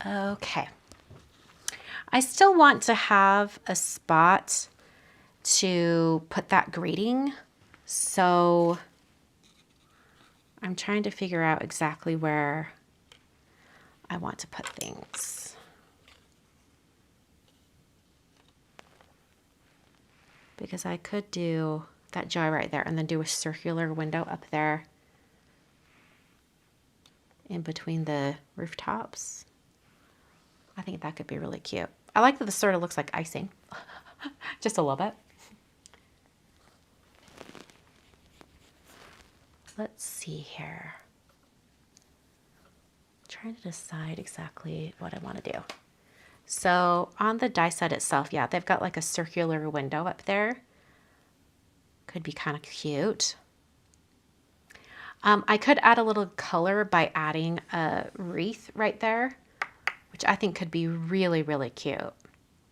Okay. I still want to have a spot to put that greeting. So I'm trying to figure out exactly where I want to put things. Because I could do that joy right there and then do a circular window up there in between the rooftops. I think that could be really cute. I like that this sort of looks like icing, just a little bit. Let's see here. I'm trying to decide exactly what I want to do. So on the die set itself, yeah, they've got like a circular window up there. Could be kind of cute. I could add a little color by adding a wreath right there, which I think could be really, really cute.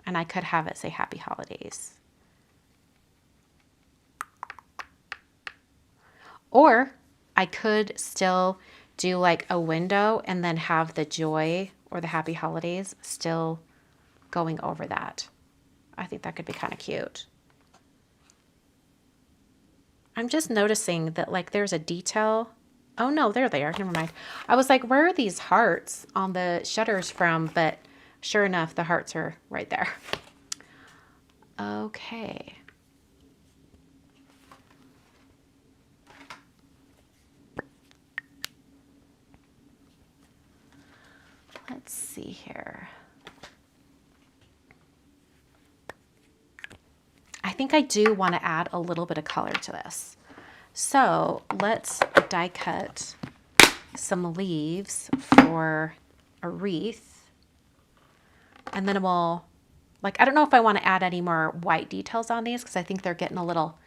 And I could have it say Happy Holidays. Or I could still do like a window and then have the joy or the Happy Holidays still going over that. I think that could be kind of cute. I'm just noticing that like there's a detail. Oh no, there they are. Never mind. I was like, where are these hearts on the shutters from? But sure enough, the hearts are right there. Okay. Let's see here. I think I do want to add a little bit of color to this. So let's die cut some leaves for a wreath. And then we'll, like, I don't know if I want to add any more white details on these because I think they're getting a little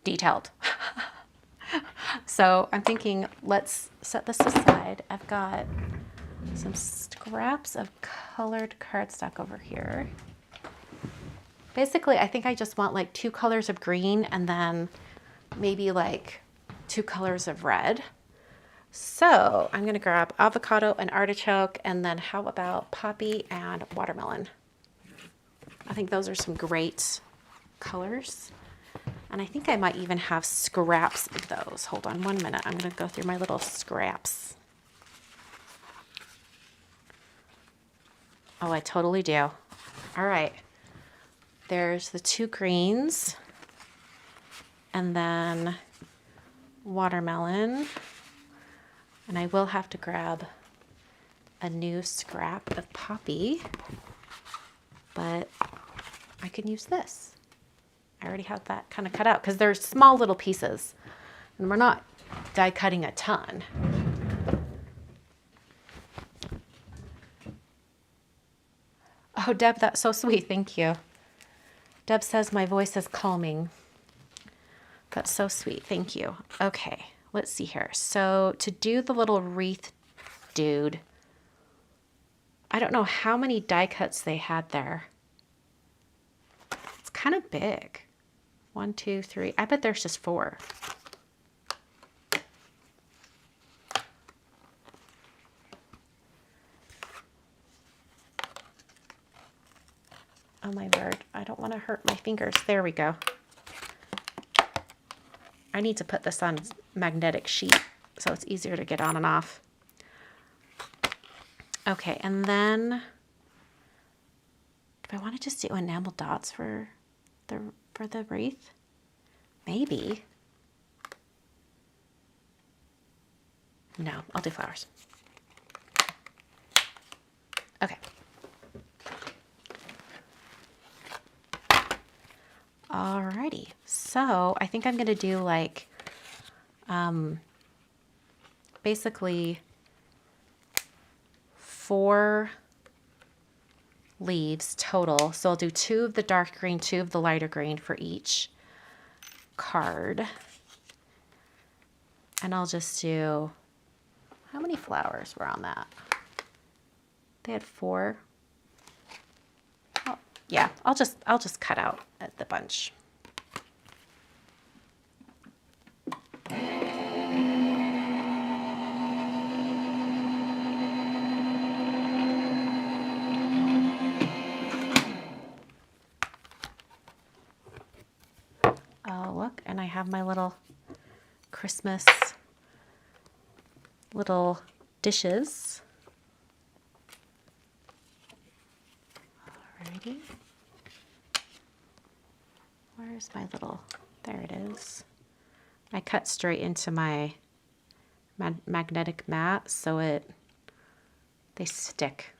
detailed. So I'm thinking, let's set this aside. I've got some scraps of colored cardstock over here. Basically, I think I just want like 2 colors of green and then maybe like 2 colors of red. So I'm gonna grab avocado and artichoke, and then how about poppy and watermelon? I think those are some great colors. And I think I might even have scraps of those. Hold on 1 minute. I'm gonna go through my little scraps. Oh, I totally do. All right. There's the 2 greens, and then watermelon. And I will have to grab a new scrap of poppy, but I can use this. I already have that kind of cut out because they're small little pieces and we're not die cutting a ton. Oh, Deb, that's so sweet. Thank you. Deb says my voice is calming. That's so sweet. Thank you. Okay, let's see here. So to do the little wreath dude, I don't know how many die cuts they had there. It's kind of big. 1, 2, 3. I bet there's just 4. Oh my word, I don't want to hurt my fingers. There we go. I need to put this on magnetic sheet so it's easier to get on and off. Okay, and then do I want to just do enamel dots for the wreath? Maybe. No, I'll do flowers. Okay. Alrighty, so I think I'm gonna do like basically 4 leaves total. So I'll do 2 of the dark green, 2 of the lighter green for each card. And I'll just do, how many flowers were on that? They had 4. Oh, yeah, I'll just cut out the bunch. have my little Christmas little dishes. Alrighty. Where's my little, there it is. I cut straight into my magnetic mat so they stick.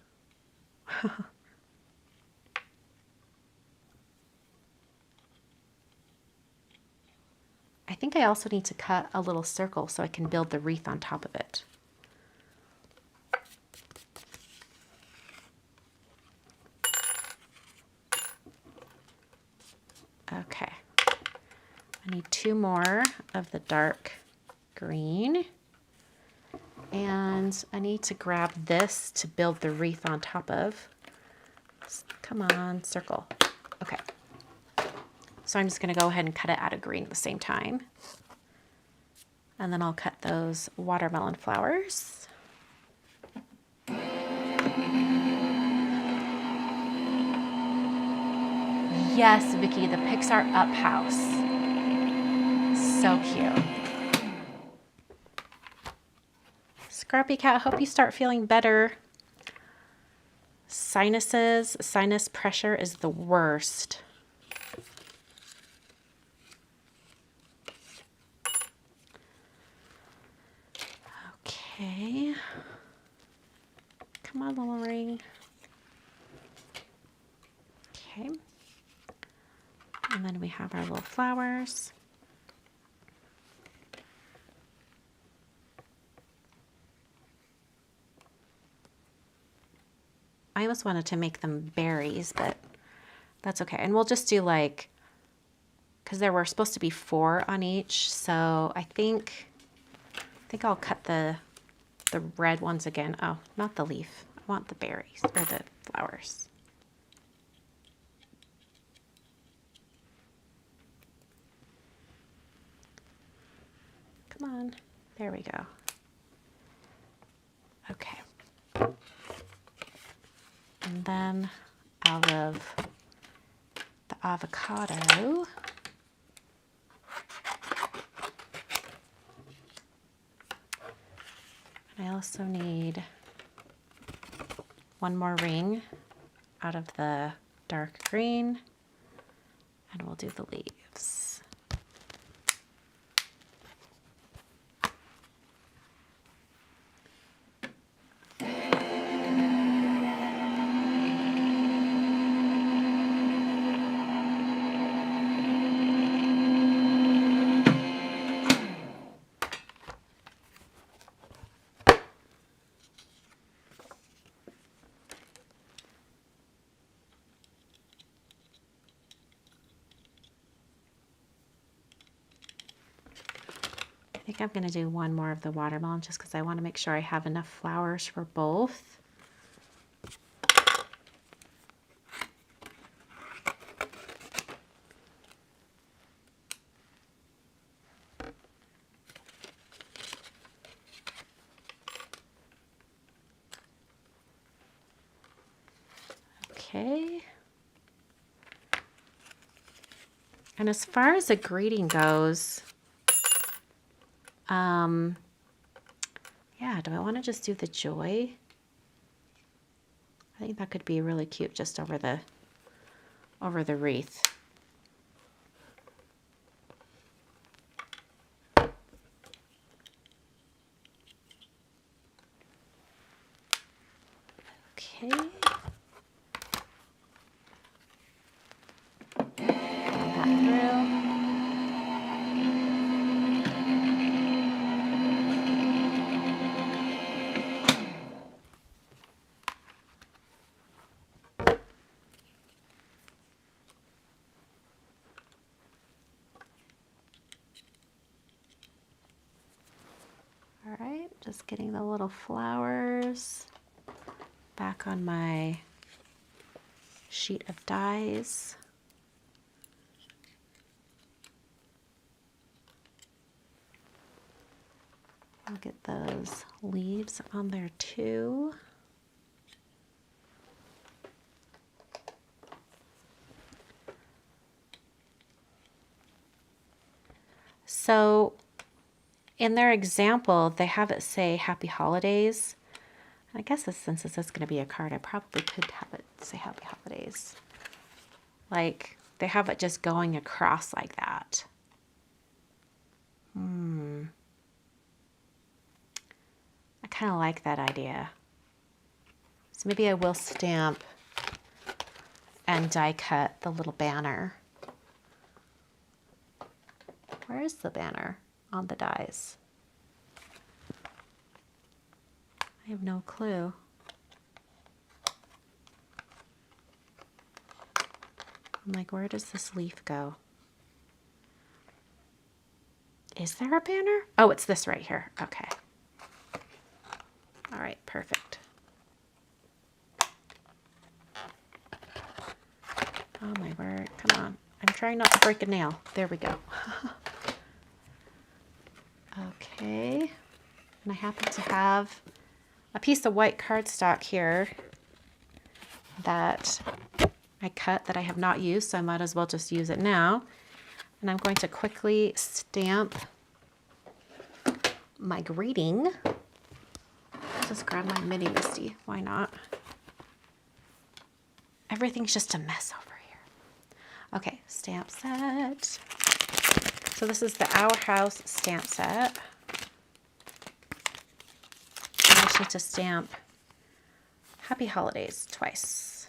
I think I also need to cut a little circle so I can build the wreath on top of it. Okay, I need 2 more of the dark green, and I need to grab this to build the wreath on top of. Come on, circle. Okay, so I'm just going to go ahead and cut it out of green at the same time, and then I'll cut those watermelon flowers. Yes, Vicky, the Pixar Up house. So cute. Scrappy Cat, hope you start feeling better. Sinus pressure is the worst. Okay. Come on, little ring. Okay. And then we have our little flowers. I almost wanted to make them berries, but that's okay. And we'll just do like, because there were supposed to be 4 on each, so I think I'll cut the red ones again. Oh, not the leaf. I want the berries, or the flowers. Come on. There we go. Okay. And then out of the avocado, I also need 1 more ring out of the dark green, and we'll do the leaves. I think I'm going to do 1 more of the watermelon just because I want to make sure I have enough flowers for both. Okay. And as far as a greeting goes, yeah, do I want to just do the joy? I think that could be really cute just over the wreath. Okay. Pull that through. All right, just getting the little flowers back on my sheet of dies. I'll get those leaves on there too. So in their example, they have it say Happy Holidays. I guess since this is going to be a card, I probably could have it say Happy Holidays. Like, they have it just going across like that. I kind of like that idea. So maybe I will stamp and die cut the little banner. Where is the banner on the dies? I have no clue. I'm like, where does this leaf go? Is there a banner? Oh, it's this right here. Okay. All right, perfect. Oh my word, come on. I'm trying not to break a nail. There we go. Okay. And I happen to have a piece of white cardstock here that I cut that I have not used, so I might as well just use it now. And I'm going to quickly stamp my greeting. Just grab my mini Misty. Why not? Everything's just a mess over here. Okay, stamp set. So this is the Our House stamp set. And I just need to stamp Happy Holidays twice.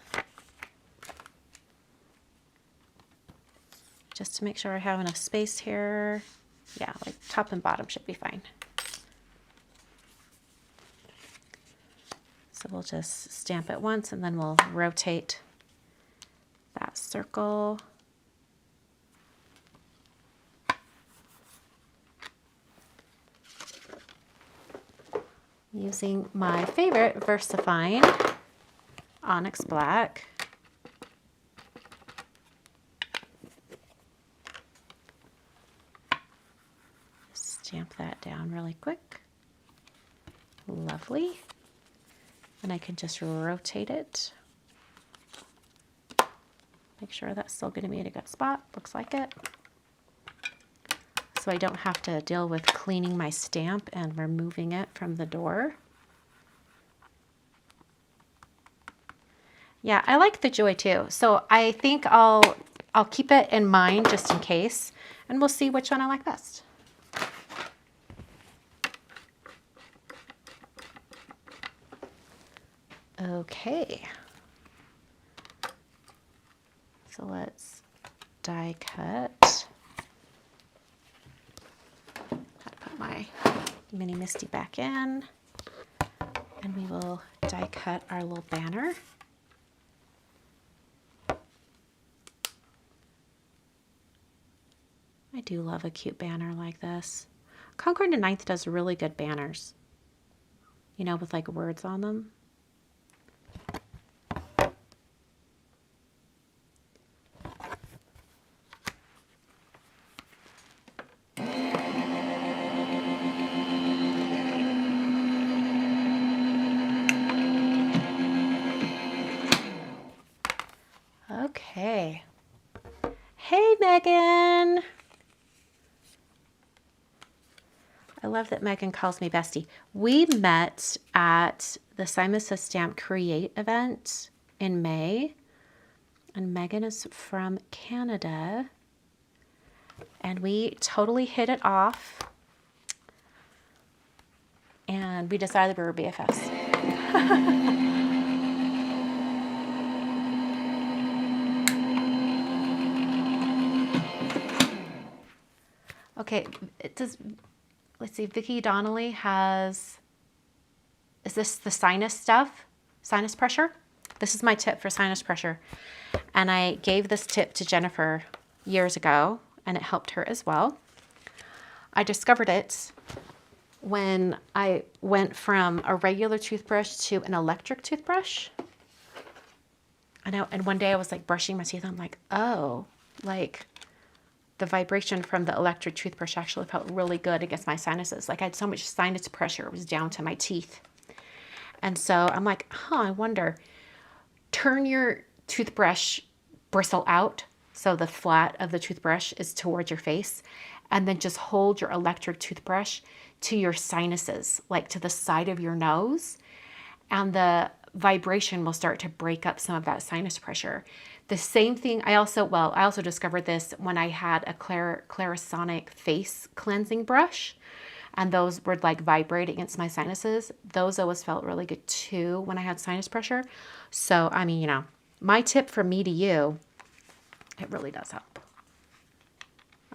Just to make sure I have enough space here. Yeah, like top and bottom should be fine. So we'll just stamp it once and then we'll rotate that circle. Using my favorite VersaFine Onyx Black. Stamp that down really quick. Lovely. And I can just rotate it. Make sure that's still going to be in a good spot. Looks like it. So I don't have to deal with cleaning my stamp and removing it from the door. Yeah, I like the joy too. So I think I'll keep it in mind just in case, and we'll see which one I like best. Okay. So let's die cut. Gotta put my mini Misty back in, and we will die cut our little banner. I do love a cute banner like this. Concord and Ninth does really good banners, you know, with like words on them. Okay. Hey, Megan. I love that Megan calls me bestie. We met at the Simon Says Stamp Create event in May. And Megan is from Canada. And we totally hit it off. And we decided we were BFFs. Okay, let's see, Vicki Donnelly has, is this the sinus stuff? Sinus pressure? This is my tip for sinus pressure. And I gave this tip to Jennifer years ago, and it helped her as well. I discovered it when I went from a regular toothbrush to an electric toothbrush. And one day I was like brushing my teeth. I'm like, oh, like the vibration from the electric toothbrush actually felt really good against my sinuses. Like I had so much sinus pressure, it was down to my teeth. And so I'm like, I wonder, turn your toothbrush bristle out so the flat of the toothbrush is towards your face, and then just hold your electric toothbrush to your sinuses, like to the side of your nose, and the vibration will start to break up some of that sinus pressure. The same thing, I also discovered this when I had a Clarisonic face cleansing brush, and those would like vibrate against my sinuses. Those always felt really good too when I had sinus pressure. So, I mean, my tip from me to you, it really does help.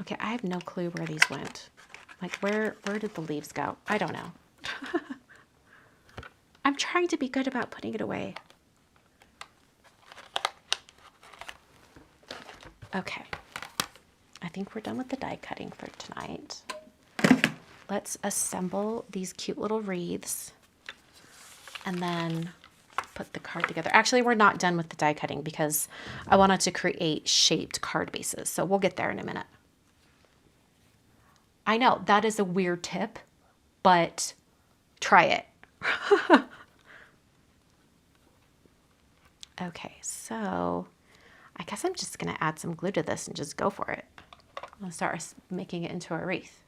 Okay, I have no clue where these went. Like, where did the leaves go? I don't know. I'm trying to be good about putting it away. Okay, I think we're done with the die cutting for tonight. Let's assemble these cute little wreaths and then put the card together. Actually, we're not done with the die cutting because I wanted to create shaped card bases. So we'll get there in a minute. I know that is a weird tip, but try it. Okay, so I guess I'm just going to add some glue to this and just go for it. I'm going to start making it into a wreath.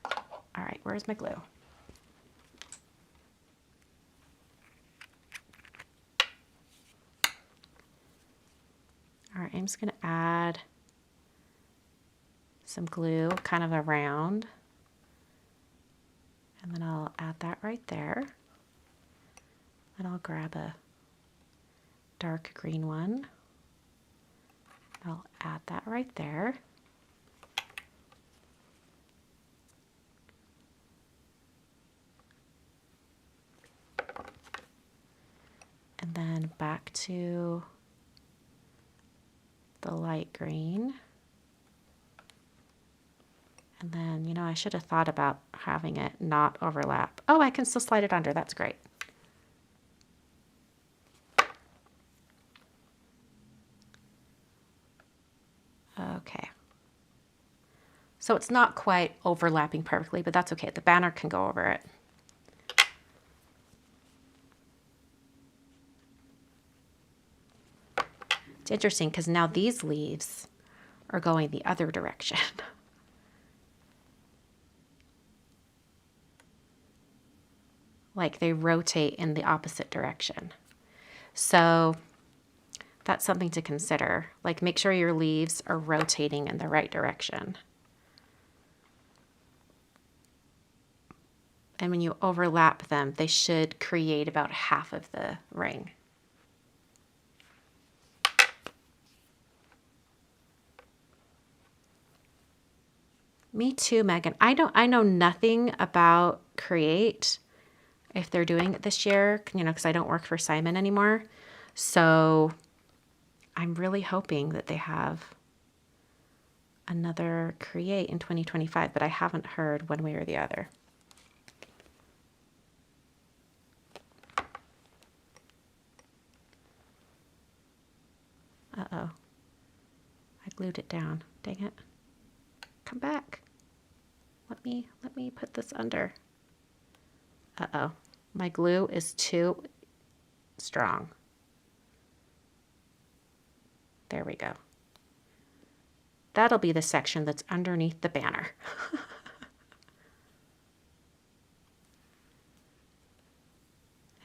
All right, where's my glue? All right, I'm just going to add some glue kind of around, and then I'll add that right there. And I'll grab a dark green one. I'll add that right there. And then back to the light green. And then, I should have thought about having it not overlap. Oh, I can still slide it under. That's great. Okay. So it's not quite overlapping perfectly, but that's okay. The banner can go over it. It's interesting because now these leaves are going the other direction. Like they rotate in the opposite direction. So that's something to consider. Like make sure your leaves are rotating in the right direction. And when you overlap them, they should create about half of the ring. Me too, Megan. I know nothing about Create, if they're doing it this year, because I don't work for Simon anymore. So I'm really hoping that they have another Create in 2025, but I haven't heard one way or the other. Uh-oh. I glued it down. Dang it. Come back. Let me put this under. Uh-oh. My glue is too strong. There we go. That'll be the section that's underneath the banner.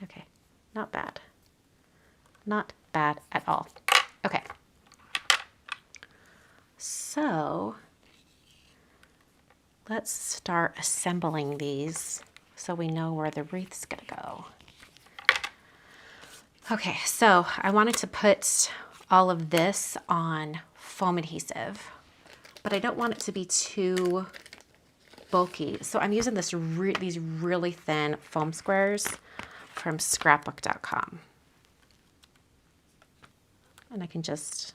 Okay, not bad. Not bad at all. Okay. So let's start assembling these so we know where the wreath's gonna go. Okay, so I wanted to put all of this on foam adhesive, but I don't want it to be too bulky. So I'm using these really thin foam squares from scrapbook.com. And I can just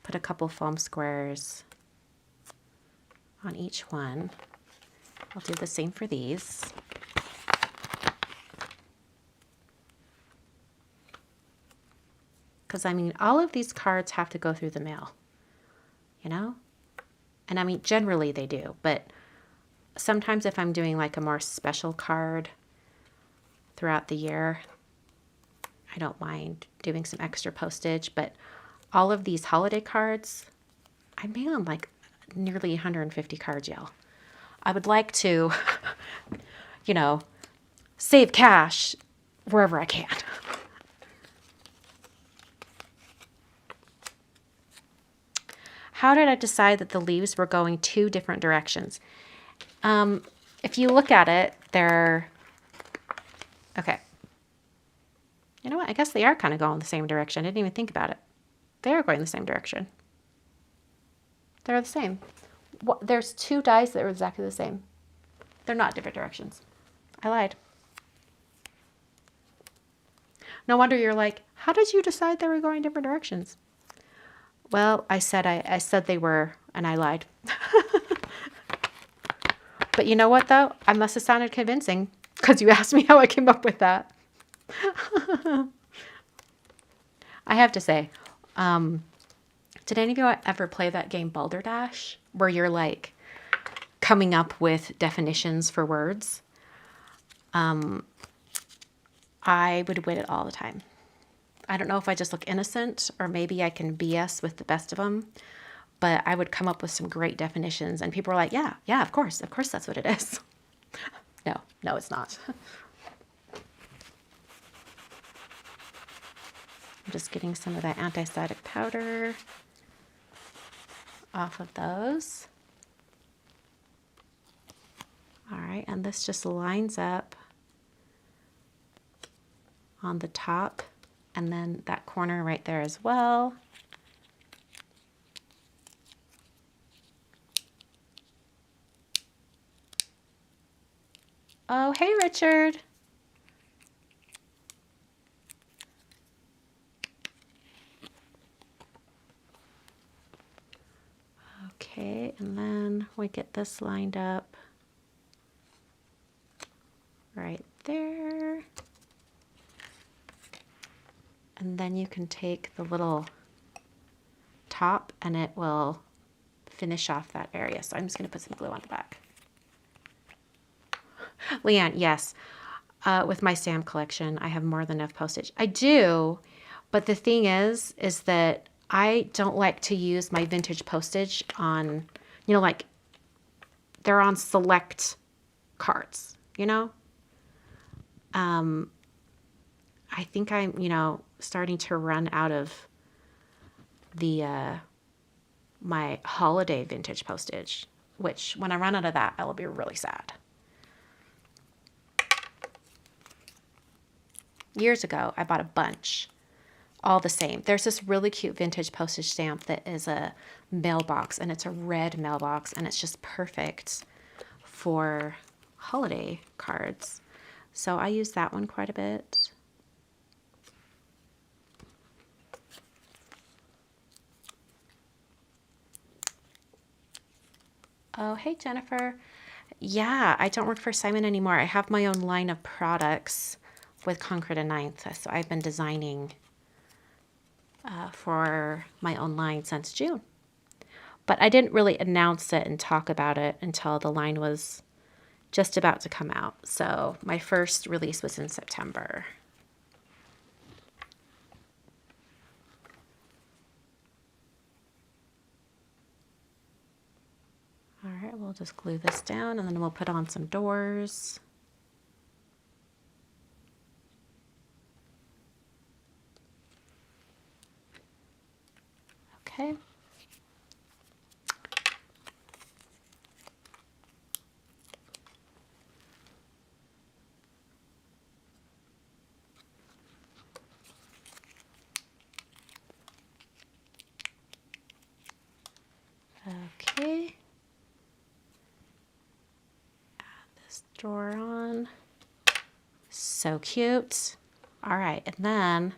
put a couple foam squares on each one. I'll do the same for these. Because, all of these cards have to go through the mail, And, generally they do. But sometimes if I'm doing, like, a more special card throughout the year, I don't mind doing some extra postage. But all of these holiday cards. I made on like nearly 150 cards, y'all. I would like to, you know, save cash wherever I can. How did I decide that the leaves were going 2 different directions? If you look at it, they're, okay. You know what? I guess they are kind of going the same direction. I didn't even think about it. They are going the same direction. They're the same. There's 2 dies that are exactly the same. They're not different directions. I lied. No wonder you're like, how did you decide they were going different directions? Well, I said they were, and I lied. But you know what, though? I must have sounded convincing because you asked me how I came up with that. I have to say, did any of you ever play that game Balderdash, where you're like coming up with definitions for words? I would win it all the time. I don't know if I just look innocent or maybe I can BS with the best of them, but I would come up with some great definitions and people were like, yeah, of course that's what it is. No, it's not. I'm just getting some of that anti-static powder off of those. All right, and this just lines up on the top and then that corner right there as well. Oh, hey, Richard. Okay, and then we get this lined up right there. And then you can take the little top and it will finish off that area. So I'm just going to put some glue on the back. Leanne, yes. With my stamp collection, I have more than enough postage. I do, but the thing is that I don't like to use my vintage postage on, like they're on select cards, I think I'm, starting to run out of the my holiday vintage postage, which when I run out of that, I will be really sad. Years ago, I bought a bunch, all the same. There's this really cute vintage postage stamp that is a mailbox, and it's a red mailbox, and it's just perfect for holiday cards. So I use that one quite a bit. Oh, hey, Jennifer. Yeah, I don't work for Simon anymore. I have my own line of products with Concord and Ninth. So I've been designing for my own line since June. But I didn't really announce it and talk about it until the line was just about to come out. So my first release was in September. All right, we'll just glue this down and then we'll put on some doors. Okay. Okay. Add this door on. So cute. All right, and then,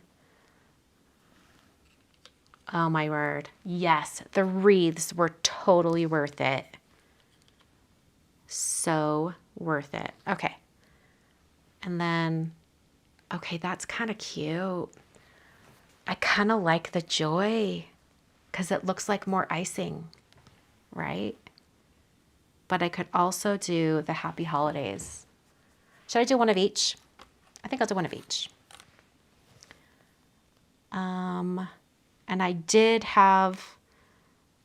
oh my word. Yes, the wreaths were totally worth it. So worth it. Okay. And then, okay, that's kind of cute. I kind of like the joy because it looks like more icing, right? But I could also do the happy holidays. Should I do one of each? I think I'll do one of each. And I did have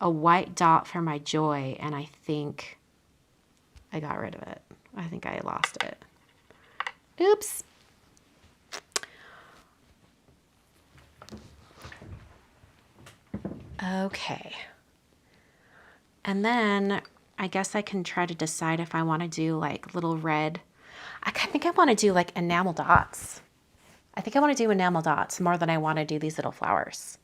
a white dot for my joy, and I think I got rid of it. I think I lost it. Oops. Okay. And then I guess I can try to decide if I want to do like little red. I think I want to do like enamel dots. I think I want to do enamel dots more than I want to do these little flowers.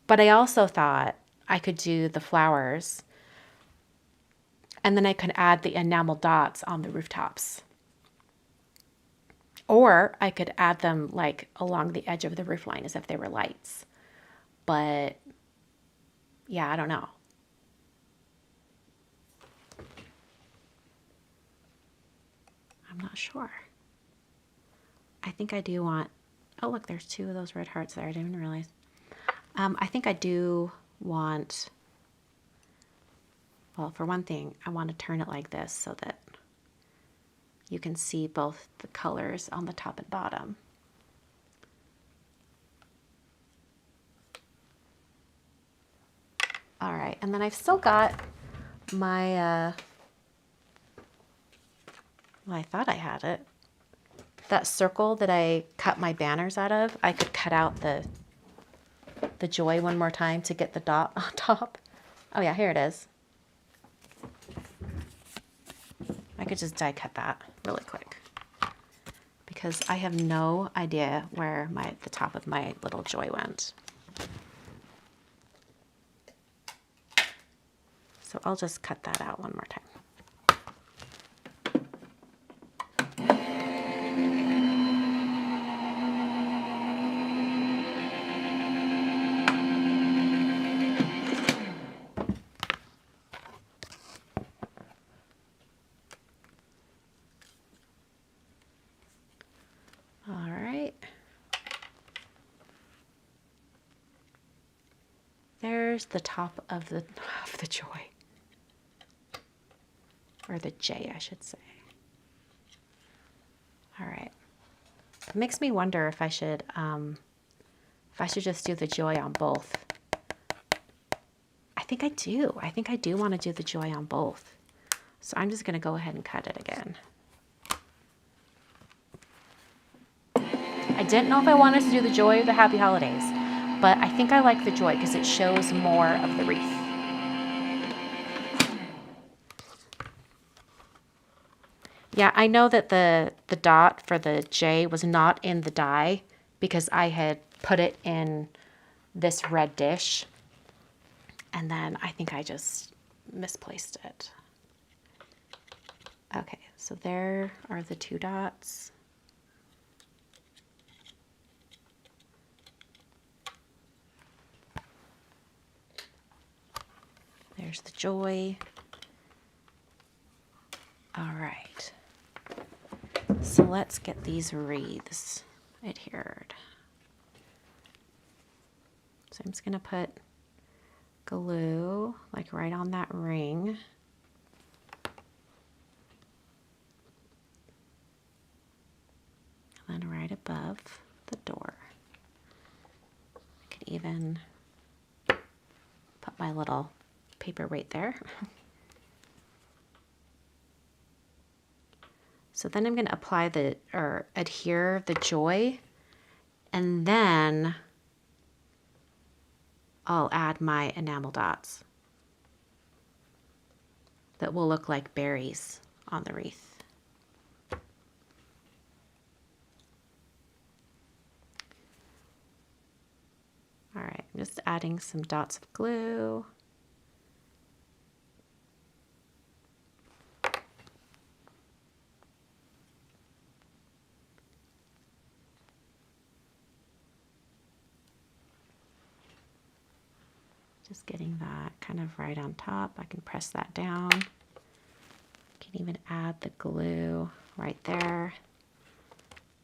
But I also thought I could do the flowers and then I could add the enamel dots on the rooftops. Or I could add them like along the edge of the roof line as if they were lights. But yeah, I don't know. I'm not sure. I think I do want, oh look, there's two of those red hearts there. I didn't even realize. I think I do want, well, for one thing, I want to turn it like this so that you can see both the colors on the top and bottom. All right, and then I've still got my, well, I thought I had it. That circle that I cut my banners out of, I could cut out the joy one more time to get the dot on top. Oh yeah, here it is. I could just die cut that really quick because I have no idea where the top of my little joy went. So I'll just cut that out one more time. All right. There's the top of the joy. Or the J, I should say. All right. It makes me wonder if I should just do the joy on both. I think I do. I think I do want to do the joy on both. So I'm just going to go ahead and cut it again. I didn't know if I wanted to do the joy or the happy holidays, but I think I like the joy because it shows more of the wreath. Yeah, I know that the dot for the J was not in the die because I had put it in this red dish. And then I think I just misplaced it. Okay, so there are the two dots. There's the joy. All right. So let's get these wreaths adhered. So I'm just going to put glue like right on that ring. And then right above the door. I could even put my little paperweight there. So then I'm going to apply adhere the joy, and then I'll add my enamel dots that will look like berries on the wreath. All right, I'm just adding some dots of glue. Just getting that kind of right on top. I can press that down. Can even add the glue right there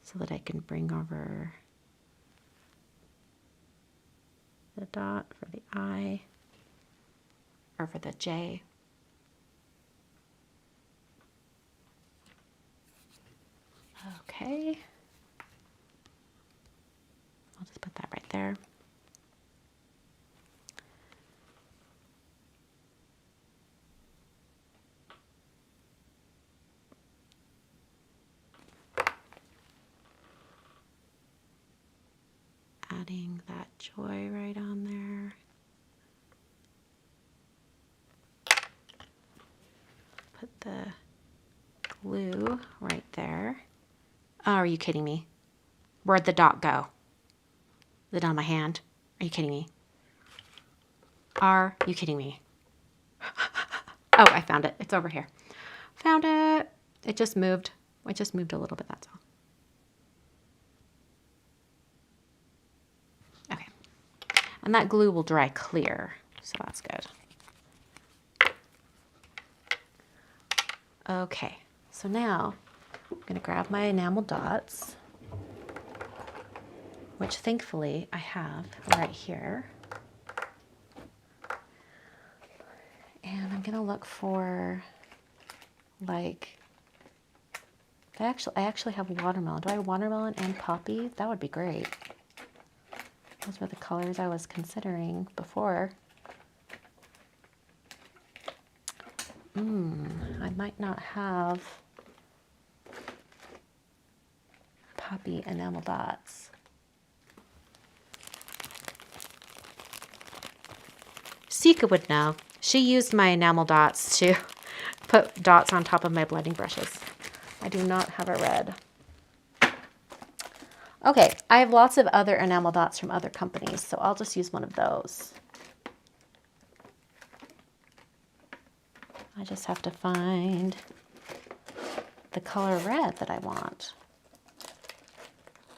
so that I can bring over the dot for the I, or for the J. Okay. I'll just put that right there. Joy right on there. Put the glue right there. Oh, are you kidding me? Where'd the dot go? Is it on my hand? Are you kidding me? Are you kidding me? Oh, I found it. It's over here. Found it. It just moved. It just moved a little bit, that's all. Okay. And that glue will dry clear, so that's good. Okay, so now I'm going to grab my enamel dots, which thankfully I have right here. And I'm going to look for, like, I actually have watermelon. Do I have watermelon and poppy? That would be great. Those were the colors I was considering before. I might not have poppy enamel dots. Sika would know. She used my enamel dots to put dots on top of my blending brushes. I do not have a red. Okay, I have lots of other enamel dots from other companies, so I'll just use one of those. I just have to find the color red that I want.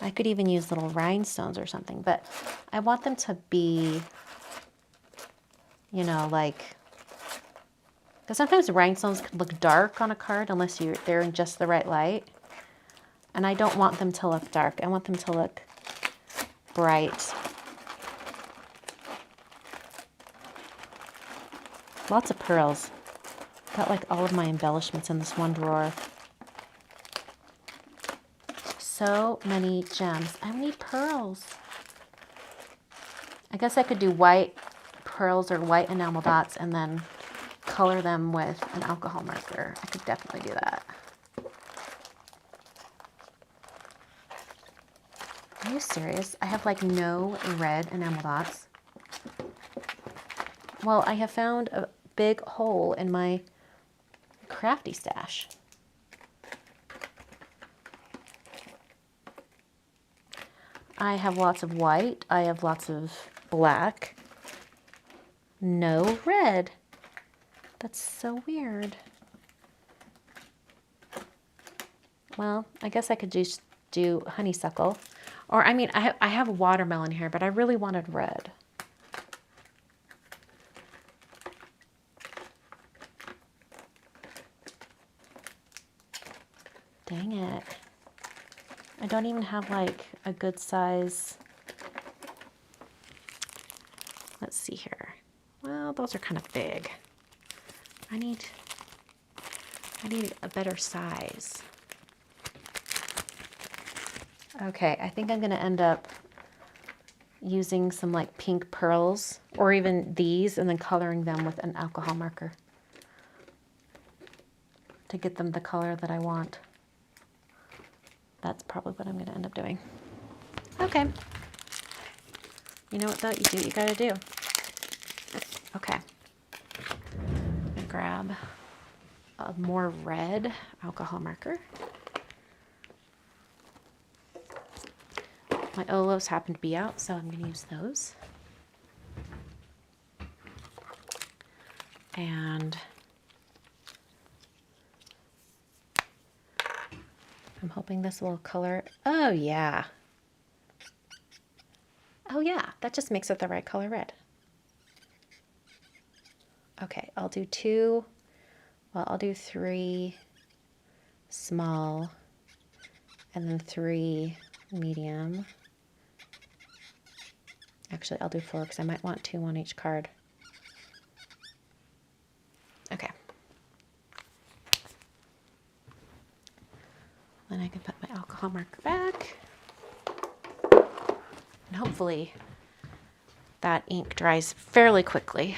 I could even use little rhinestones or something, but I want them to be, you know, like, because sometimes rhinestones can look dark on a card unless they're in just the right light. And I don't want them to look dark. I want them to look bright. Lots of pearls. Got like all of my embellishments in this one drawer. So many gems. I need pearls. I guess I could do white pearls or white enamel dots and then color them with an alcohol marker. I could definitely do that. Are you serious? I have like no red enamel dots. Well, I have found a big hole in my crafty stash. I have lots of white. I have lots of black. No red. That's so weird. Well, I guess I could just do honeysuckle. Or, I mean, I have watermelon here, but I really wanted red. Dang it. I don't even have, like, a good size. Let's see here. Well, those are kind of big. I need a better size. Okay, I think I'm going to end up using some like pink pearls or even these and then coloring them with an alcohol marker to get them the color that I want. That's probably what I'm going to end up doing. Okay. You know what though? You do what you got to do. Okay. I'm going to grab a more red alcohol marker. My Olos happen to be out, so I'm going to use those. And I'm hoping this will color. Oh, yeah. Oh, yeah. That just makes it the right color red. Okay, I'll do I'll do 3 small and then 3 medium. Actually, I'll do 4 because I might want 2 on each card. Okay. Then I can put my alcohol marker back. And hopefully that ink dries fairly quickly.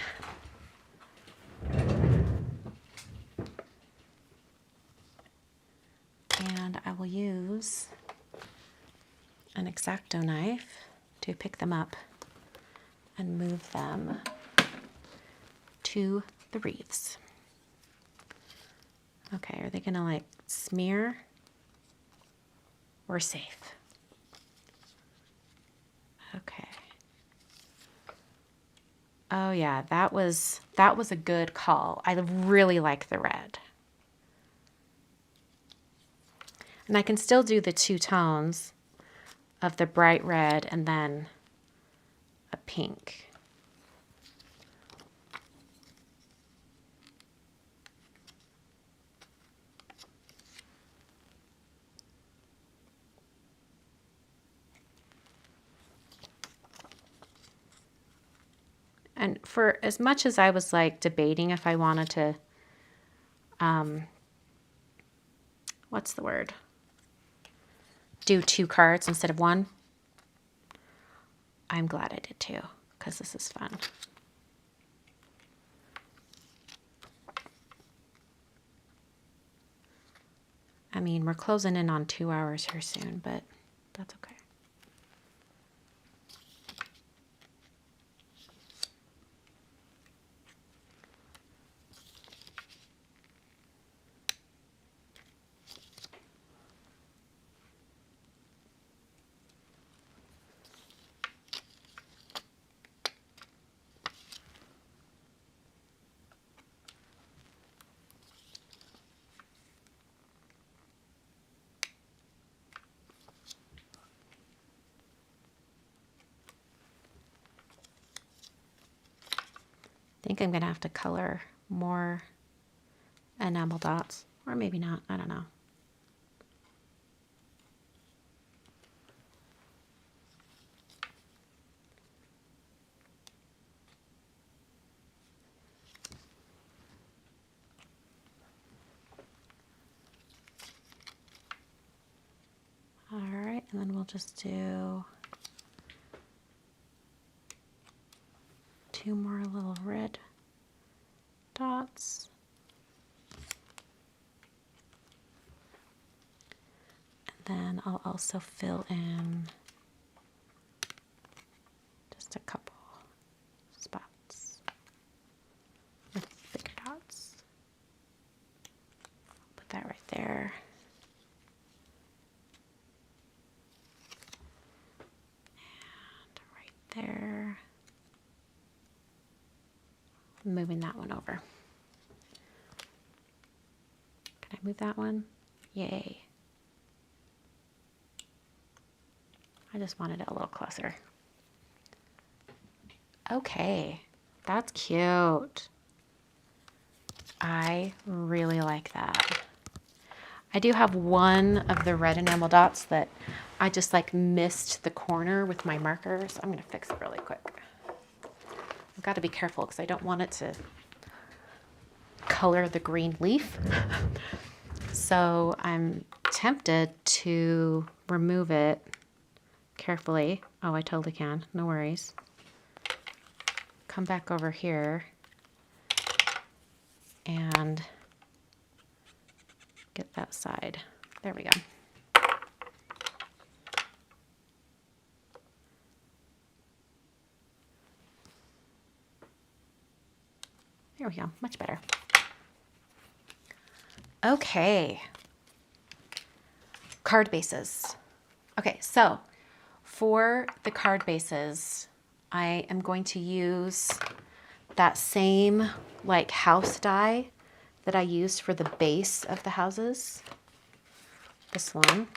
And I will use an X-Acto knife to pick them up. and move them to the wreaths. Okay, are they gonna like smear? We're safe. Okay. Oh yeah, that was a good call. I really like the red. And I can still do the two tones of the bright red and then a pink. And for as much as I was like debating if I wanted to, what's the word? Do 2 cards instead of 1. I'm glad I did too, because this is fun. I mean, we're closing in on 2 hours here soon, but that's okay. I think I'm going to have to color more enamel dots, or maybe not, I don't know. All right, and then we'll just do 2 more little red dots. And then I'll also fill in just a couple spots with bigger dots. Put that right there. And right there. I'm moving that one over. Can I move that one? Yay. I just wanted it a little closer. Okay, that's cute. I really like that. I do have one of the red enamel dots that I just like missed the corner with my marker, so I'm gonna fix it really quick. I've got to be careful because I don't want it to color the green leaf. So I'm tempted to remove it carefully. Oh, I totally can, no worries. Come back over here and get that side. There we go. There we go, much better. Okay, card bases. Okay, so for the card bases, I am going to use that same like house die that I used for the base of the houses. This one.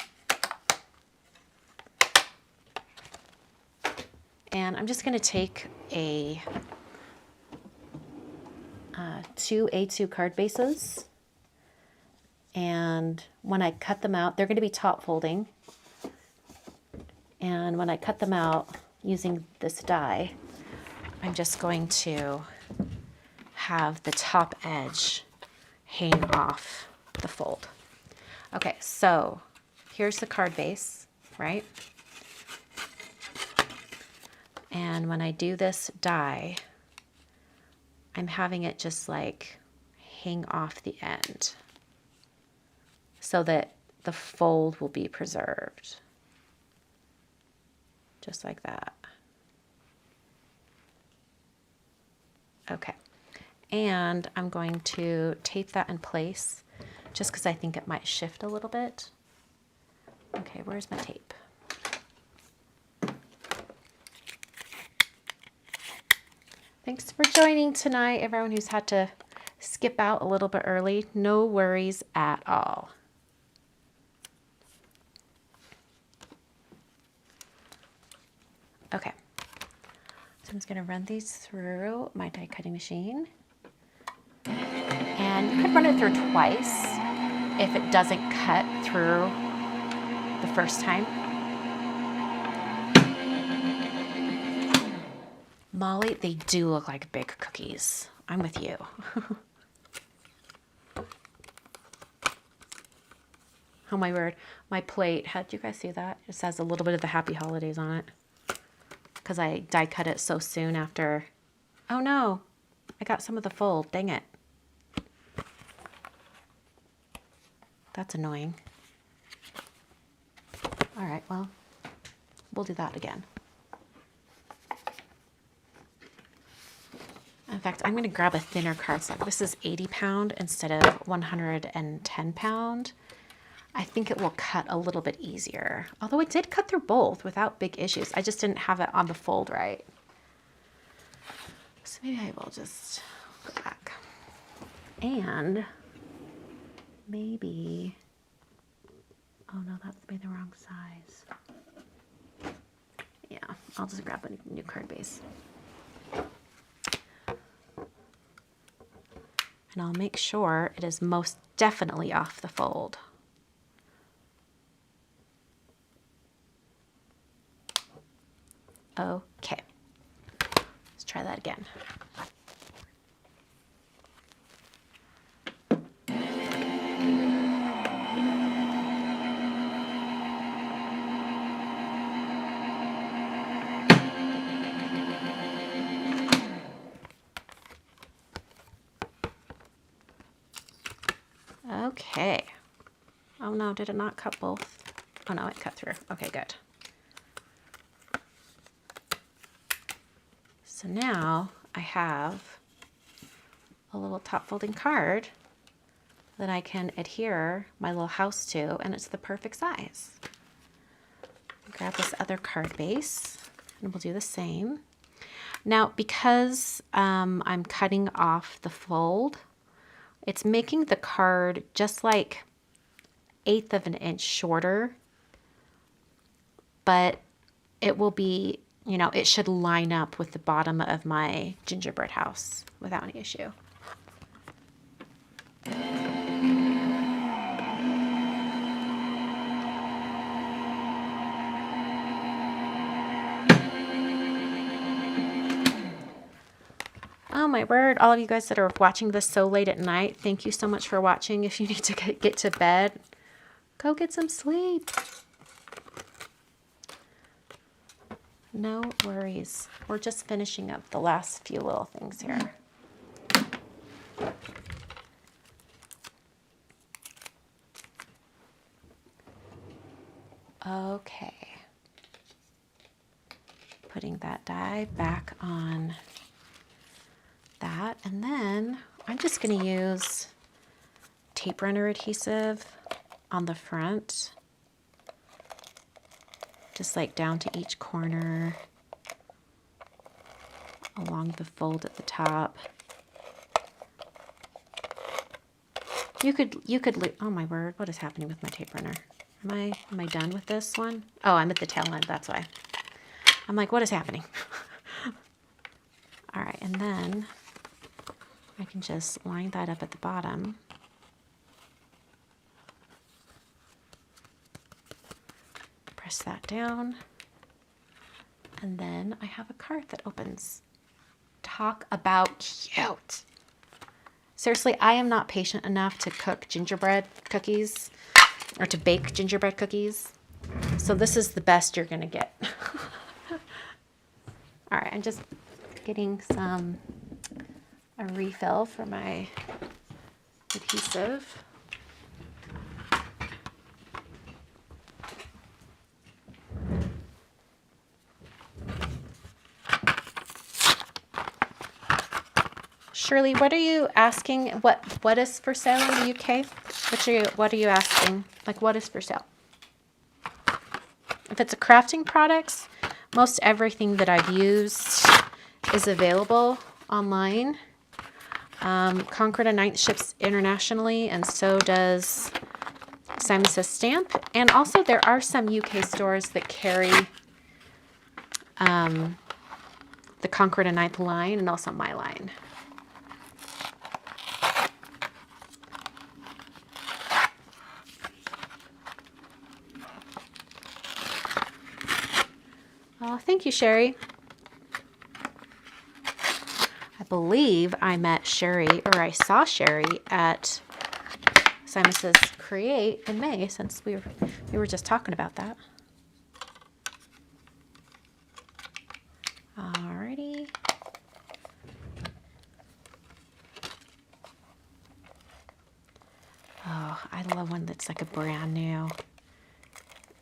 And I'm just going to take a 2 A2 card bases, and when I cut them out, they're going to be top folding, and when I cut them out using this die, I'm just going to have the top edge hang off the fold. Okay, so here's the card base, right? And when I do this die, I'm having it just like hang off the end so that the fold will be preserved. Just like that. Okay. And I'm going to tape that in place just because I think it might shift a little bit. Okay, where's my tape? Thanks for joining tonight, everyone who's had to skip out a little bit early. No worries at all. Okay, so I'm just going to run these through my die cutting machine. And you could run it through twice if it doesn't cut through the first time. Molly, they do look like big cookies. I'm with you. Oh my word, my plate, did you guys see that? It says a little bit of the Happy Holidays on it. Because I die cut it so soon after. Oh no, I got some of the fold, dang it. That's annoying. All right, well, we'll do that again. In fact, I'm going to grab a thinner cardstock. This is 80 pound instead of 110 pound. I think it will cut a little bit easier. Although it did cut through both without big issues. I just didn't have it on the fold right. So maybe I will just go back. And maybe, oh no, that's made the wrong size. Yeah, I'll just grab a new card base. And I'll make sure it is most definitely off the fold. Okay, let's try that again. Okay. Oh no, did it not cut both? Oh no, it cut through. Okay, good. So now I have a little top folding card that I can adhere my little house to, and it's the perfect size. Grab this other card base and we'll do the same. Now, because I'm cutting off the fold, it's making the card just like 1/8 of an inch shorter, but it will be, you know, it should line up with the bottom of my gingerbread house without any issue. Oh my word, all of you guys that are watching this so late at night, thank you so much for watching. If you need to get to bed, go get some sleep. No worries. We're just finishing up the last few little things here. Okay. Putting that die back on that, and then I'm just going to use tape runner adhesive on the front, just like down to each corner, along the fold at the top. You could, oh my word, what is happening with my tape runner? Am I done with this one? Oh, I'm at the tail end, that's why. I'm like, what is happening? All right, and then I can just line that up at the bottom. Press that down. And then I have a card that opens. Talk about cute. Seriously, I am not patient enough to cook gingerbread cookies or to bake gingerbread cookies. So this is the best you're going to get. All right, I'm just getting a refill for my adhesive. Shirley, what are you asking? What is for sale in the UK? What are you asking? Like, what is for sale? If it's a crafting products, most everything that I've used is available online. Concord and Ninth ships internationally, and so does Simon Says Stamp. And also there are some UK stores that carry the Concord and Ninth line and also my line. Oh, thank you, Sherry. I believe I met Sherry, or I saw Sherry at Simon Says Create in May, since we were just talking about that. Alrighty. Oh, I love one that's like a brand new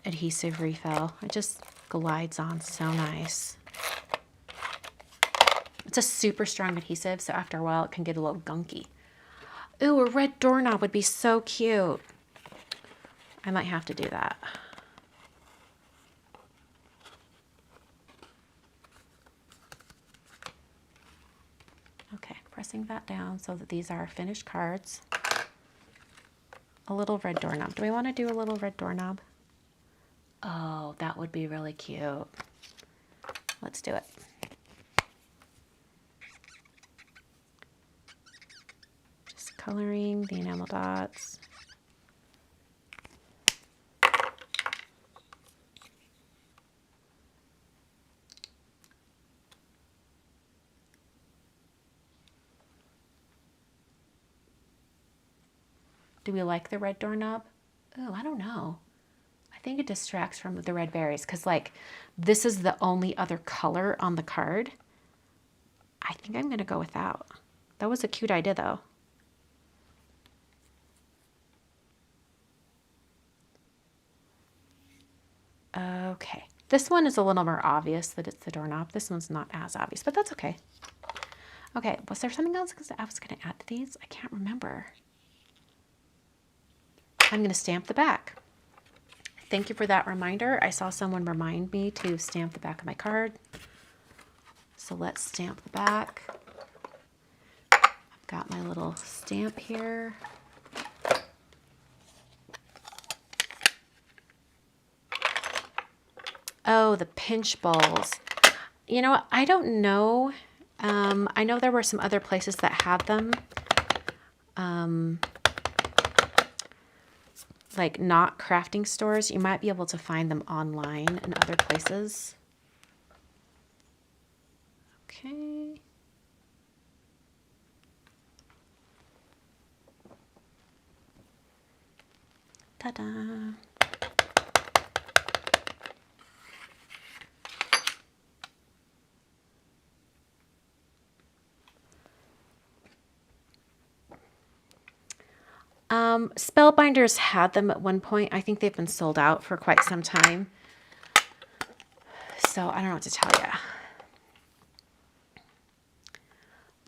adhesive refill. It just glides on so nice. It's a super strong adhesive, so after a while it can get a little gunky. Ooh, a red doorknob would be so cute. I might have to do that. Okay, pressing that down so that these are finished cards. A little red doorknob. Do we want to do a little red doorknob? Oh, that would be really cute. Let's do it. Just coloring the enamel dots. Do we like the red doorknob? Oh, I don't know. I think it distracts from the red berries because, like, this is the only other color on the card. I think I'm going to go without. That was a cute idea, though. Okay. This one is a little more obvious that it's the doorknob. This one's not as obvious, but that's okay. Okay, was there something else I was going to add to these? I can't remember. I'm going to stamp the back. Thank you for that reminder. I saw someone remind me to stamp the back of my card. So let's stamp the back. I've got my little stamp here. Oh, the pinch bowls. You know what? I don't know. I know there were some other places that had them. Like not crafting stores. You might be able to find them online in other places. Okay. Ta-da. Spellbinders had them at one point. I think they've been sold out for quite some time. So I don't know what to tell you.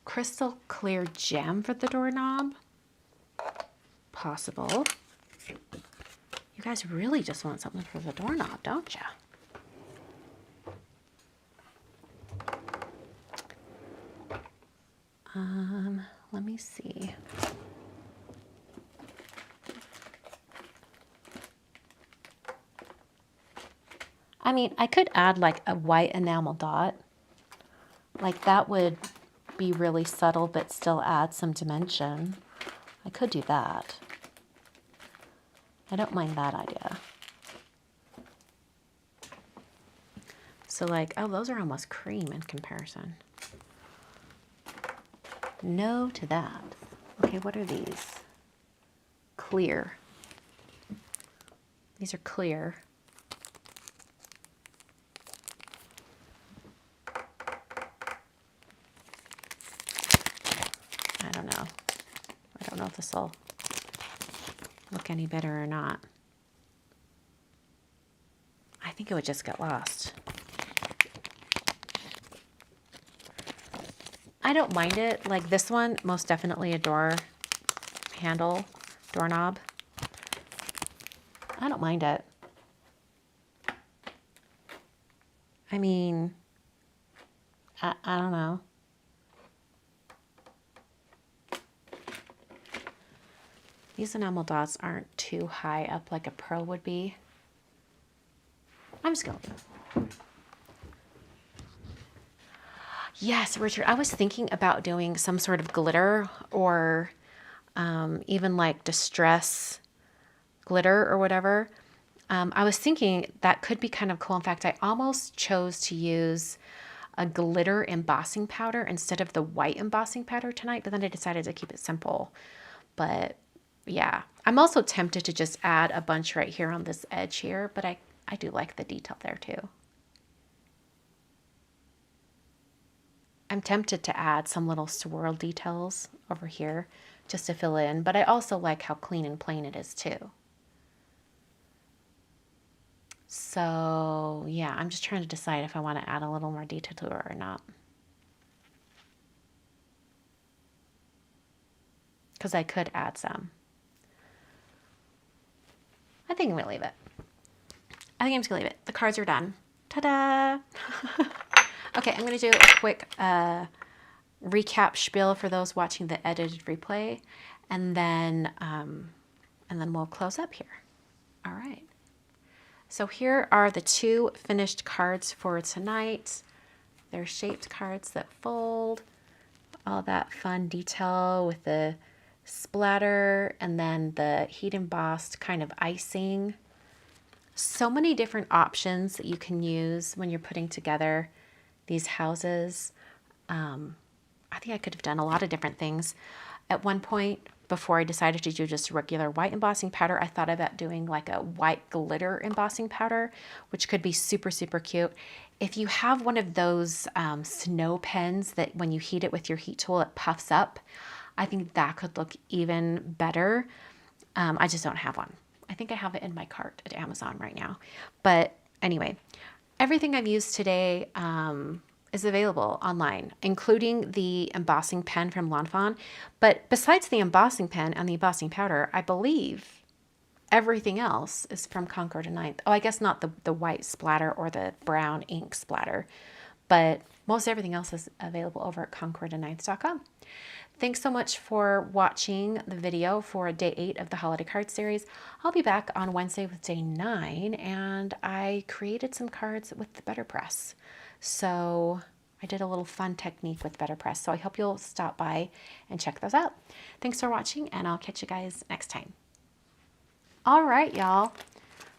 Crystal clear gem for the doorknob. Possible. You guys really just want something for the doorknob, don't you? Let me see. I mean, I could add like a white enamel dot. Like that would be really subtle but still add some dimension. I could do that. I don't mind that idea. So like, oh, those are almost cream in comparison. No to that. Okay, what are these? Clear. These are clear. I don't know. I don't know if this will look any better or not. I think it would just get lost. I don't mind it. Like this one, most definitely a door handle, doorknob. I don't mind it. I mean, I don't know. These enamel dots aren't too high up like a pearl would be. I'm just going to. Yes, Richard, I was thinking about doing some sort of glitter or even like distress glitter or whatever. I was thinking that could be kind of cool. In fact, I almost chose to use a glitter embossing powder instead of the white embossing powder tonight, but then I decided to keep it simple. But yeah, I'm also tempted to just add a bunch right here on this edge here, but I do like the detail there too. I'm tempted to add some little swirl details over here just to fill in, but I also like how clean and plain it is too. So yeah, I'm just trying to decide if I want to add a little more detail to it or not. Because I could add some. I think I'm going to leave it. I think I'm just going to leave it. The cards are done. Ta-da! Okay, I'm going to do a quick recap spiel for those watching the edited replay, and then we'll close up here. All right. So here are the 2 finished cards for tonight. They're shaped cards that fold. All that fun detail with the splatter and then the heat embossed kind of icing. So many different options that you can use when you're putting together these houses. I think I could have done a lot of different things. At one point, before I decided to do just regular white embossing powder, I thought about doing like a white glitter embossing powder, which could be super, super cute. If you have one of those snow pens that when you heat it with your heat tool, it puffs up, I think that could look even better. I just don't have one. I think I have it in my cart at Amazon right now. But anyway, everything I've used today is available online, including the embossing pen from Lawn Fawn. But besides the embossing pen and the embossing powder, I believe everything else is from Concord and Ninth. Oh, I guess not the white splatter or the brown ink splatter, but most everything else is available over at concordandninth.com. Thanks so much for watching the video for day 8 of the holiday card series. I'll be back on Wednesday with day 9, and I created some cards with the Better Press. So I did a little fun technique with Better Press. So I hope you'll stop by and check those out. Thanks for watching, and I'll catch you guys next time. All right, y'all.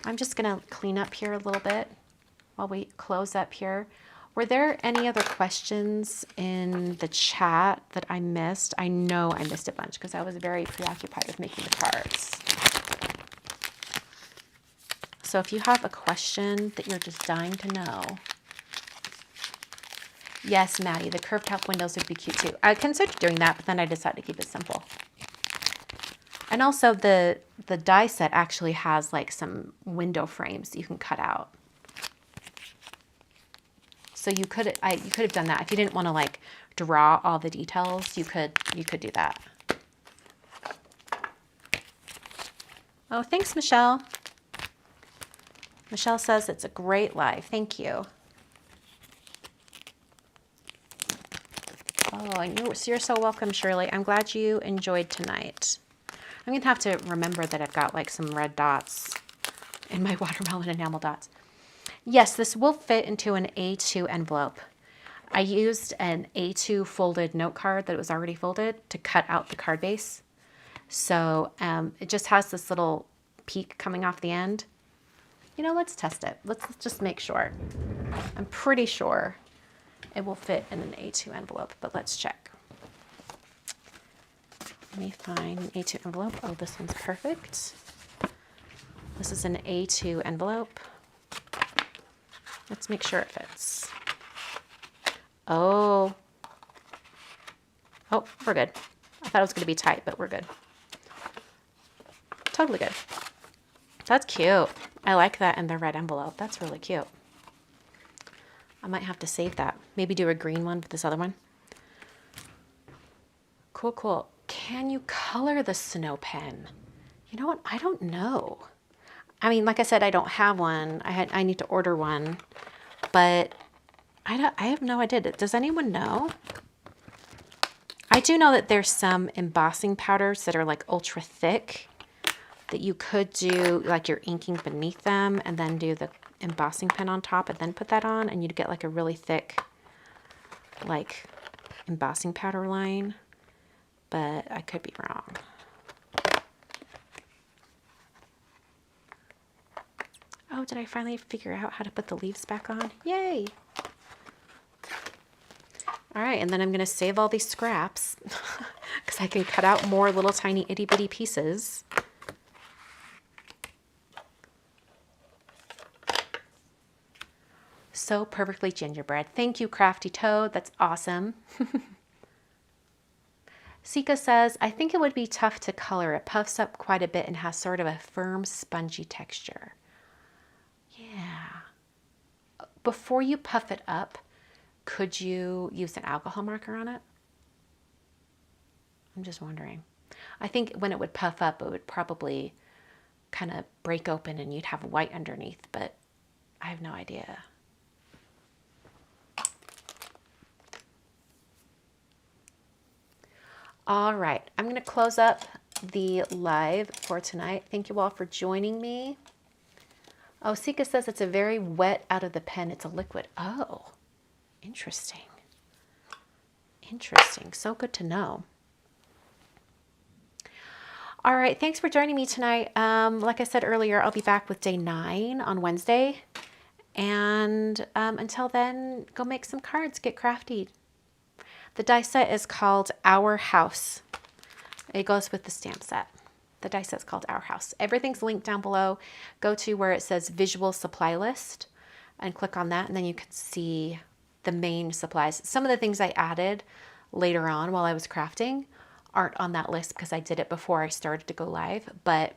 I'm just going to clean up here a little bit while we close up here. Were there any other questions in the chat that I missed? I know I missed a bunch because I was very preoccupied with making the cards. So if you have a question that you're just dying to know. Yes, Maddie, the curved top windows would be cute too. I considered doing that, but then I decided to keep it simple. And also the die set actually has like some window frames that you can cut out. So you could have done that. If you didn't want to like draw all the details, you could do that. Oh, thanks, Michelle. Michelle says it's a great live. Thank you. Oh, and you're so welcome, Shirley. I'm glad you enjoyed tonight. I'm gonna have to remember that I've got like some red dots in my watermelon enamel dots. Yes, this will fit into an A2 envelope. I used an A2 folded note card that was already folded to cut out the card base. So it just has this little peak coming off the end. You know, let's test it. Let's just make sure. I'm pretty sure it will fit in an A2 envelope, but let's check. Let me find an A2 envelope. Oh, this one's perfect. This is an A2 envelope. Let's make sure it fits. Oh, we're good. I thought it was going to be tight, but we're good. Totally good. That's cute. I like that in the red envelope. That's really cute. I might have to save that. Maybe do a green one with this other one. Cool, cool. Can you color the snow pen? You know what? I don't know. I mean, like I said, I don't have one. I need to order one, but I have no idea. Does anyone know? I do know that there's some embossing powders that are like ultra thick that you could do like your inking beneath them and then do the embossing pen on top and then put that on, and you'd get like a really thick like embossing powder line, but I could be wrong. Oh, did I finally figure out how to put the leaves back on? Yay! All right, and then I'm going to save all these scraps because I can cut out more little tiny itty bitty pieces. So perfectly gingerbread. Thank you, Crafty Toad. That's awesome. Sika says, I think it would be tough to color. It puffs up quite a bit and has sort of a firm, spongy texture. Yeah. Before you puff it up, could you use an alcohol marker on it? I'm just wondering. I think when it would puff up, it would probably kind of break open and you'd have white underneath, but I have no idea. All right, I'm going to close up the live for tonight. Thank you all for joining me. Oh, Sika says it's a very wet out of the pen. It's a liquid. Oh, interesting. Interesting. So good to know. All right, thanks for joining me tonight. Like I said earlier, I'll be back with day 9 on Wednesday. And until then, go make some cards. Get crafty. The die set is called Our House. It goes with the stamp set. The die set's called Our House. Everything's linked down below. Go to where it says Visual Supply List and click on that, and then you can see the main supplies. Some of the things I added later on while I was crafting aren't on that list because I did it before I started to go live, but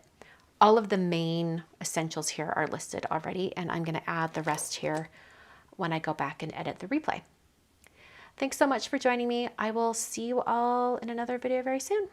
all of the main essentials here are listed already, and I'm going to add the rest here when I go back and edit the replay. Thanks so much for joining me. I will see you all in another video very soon.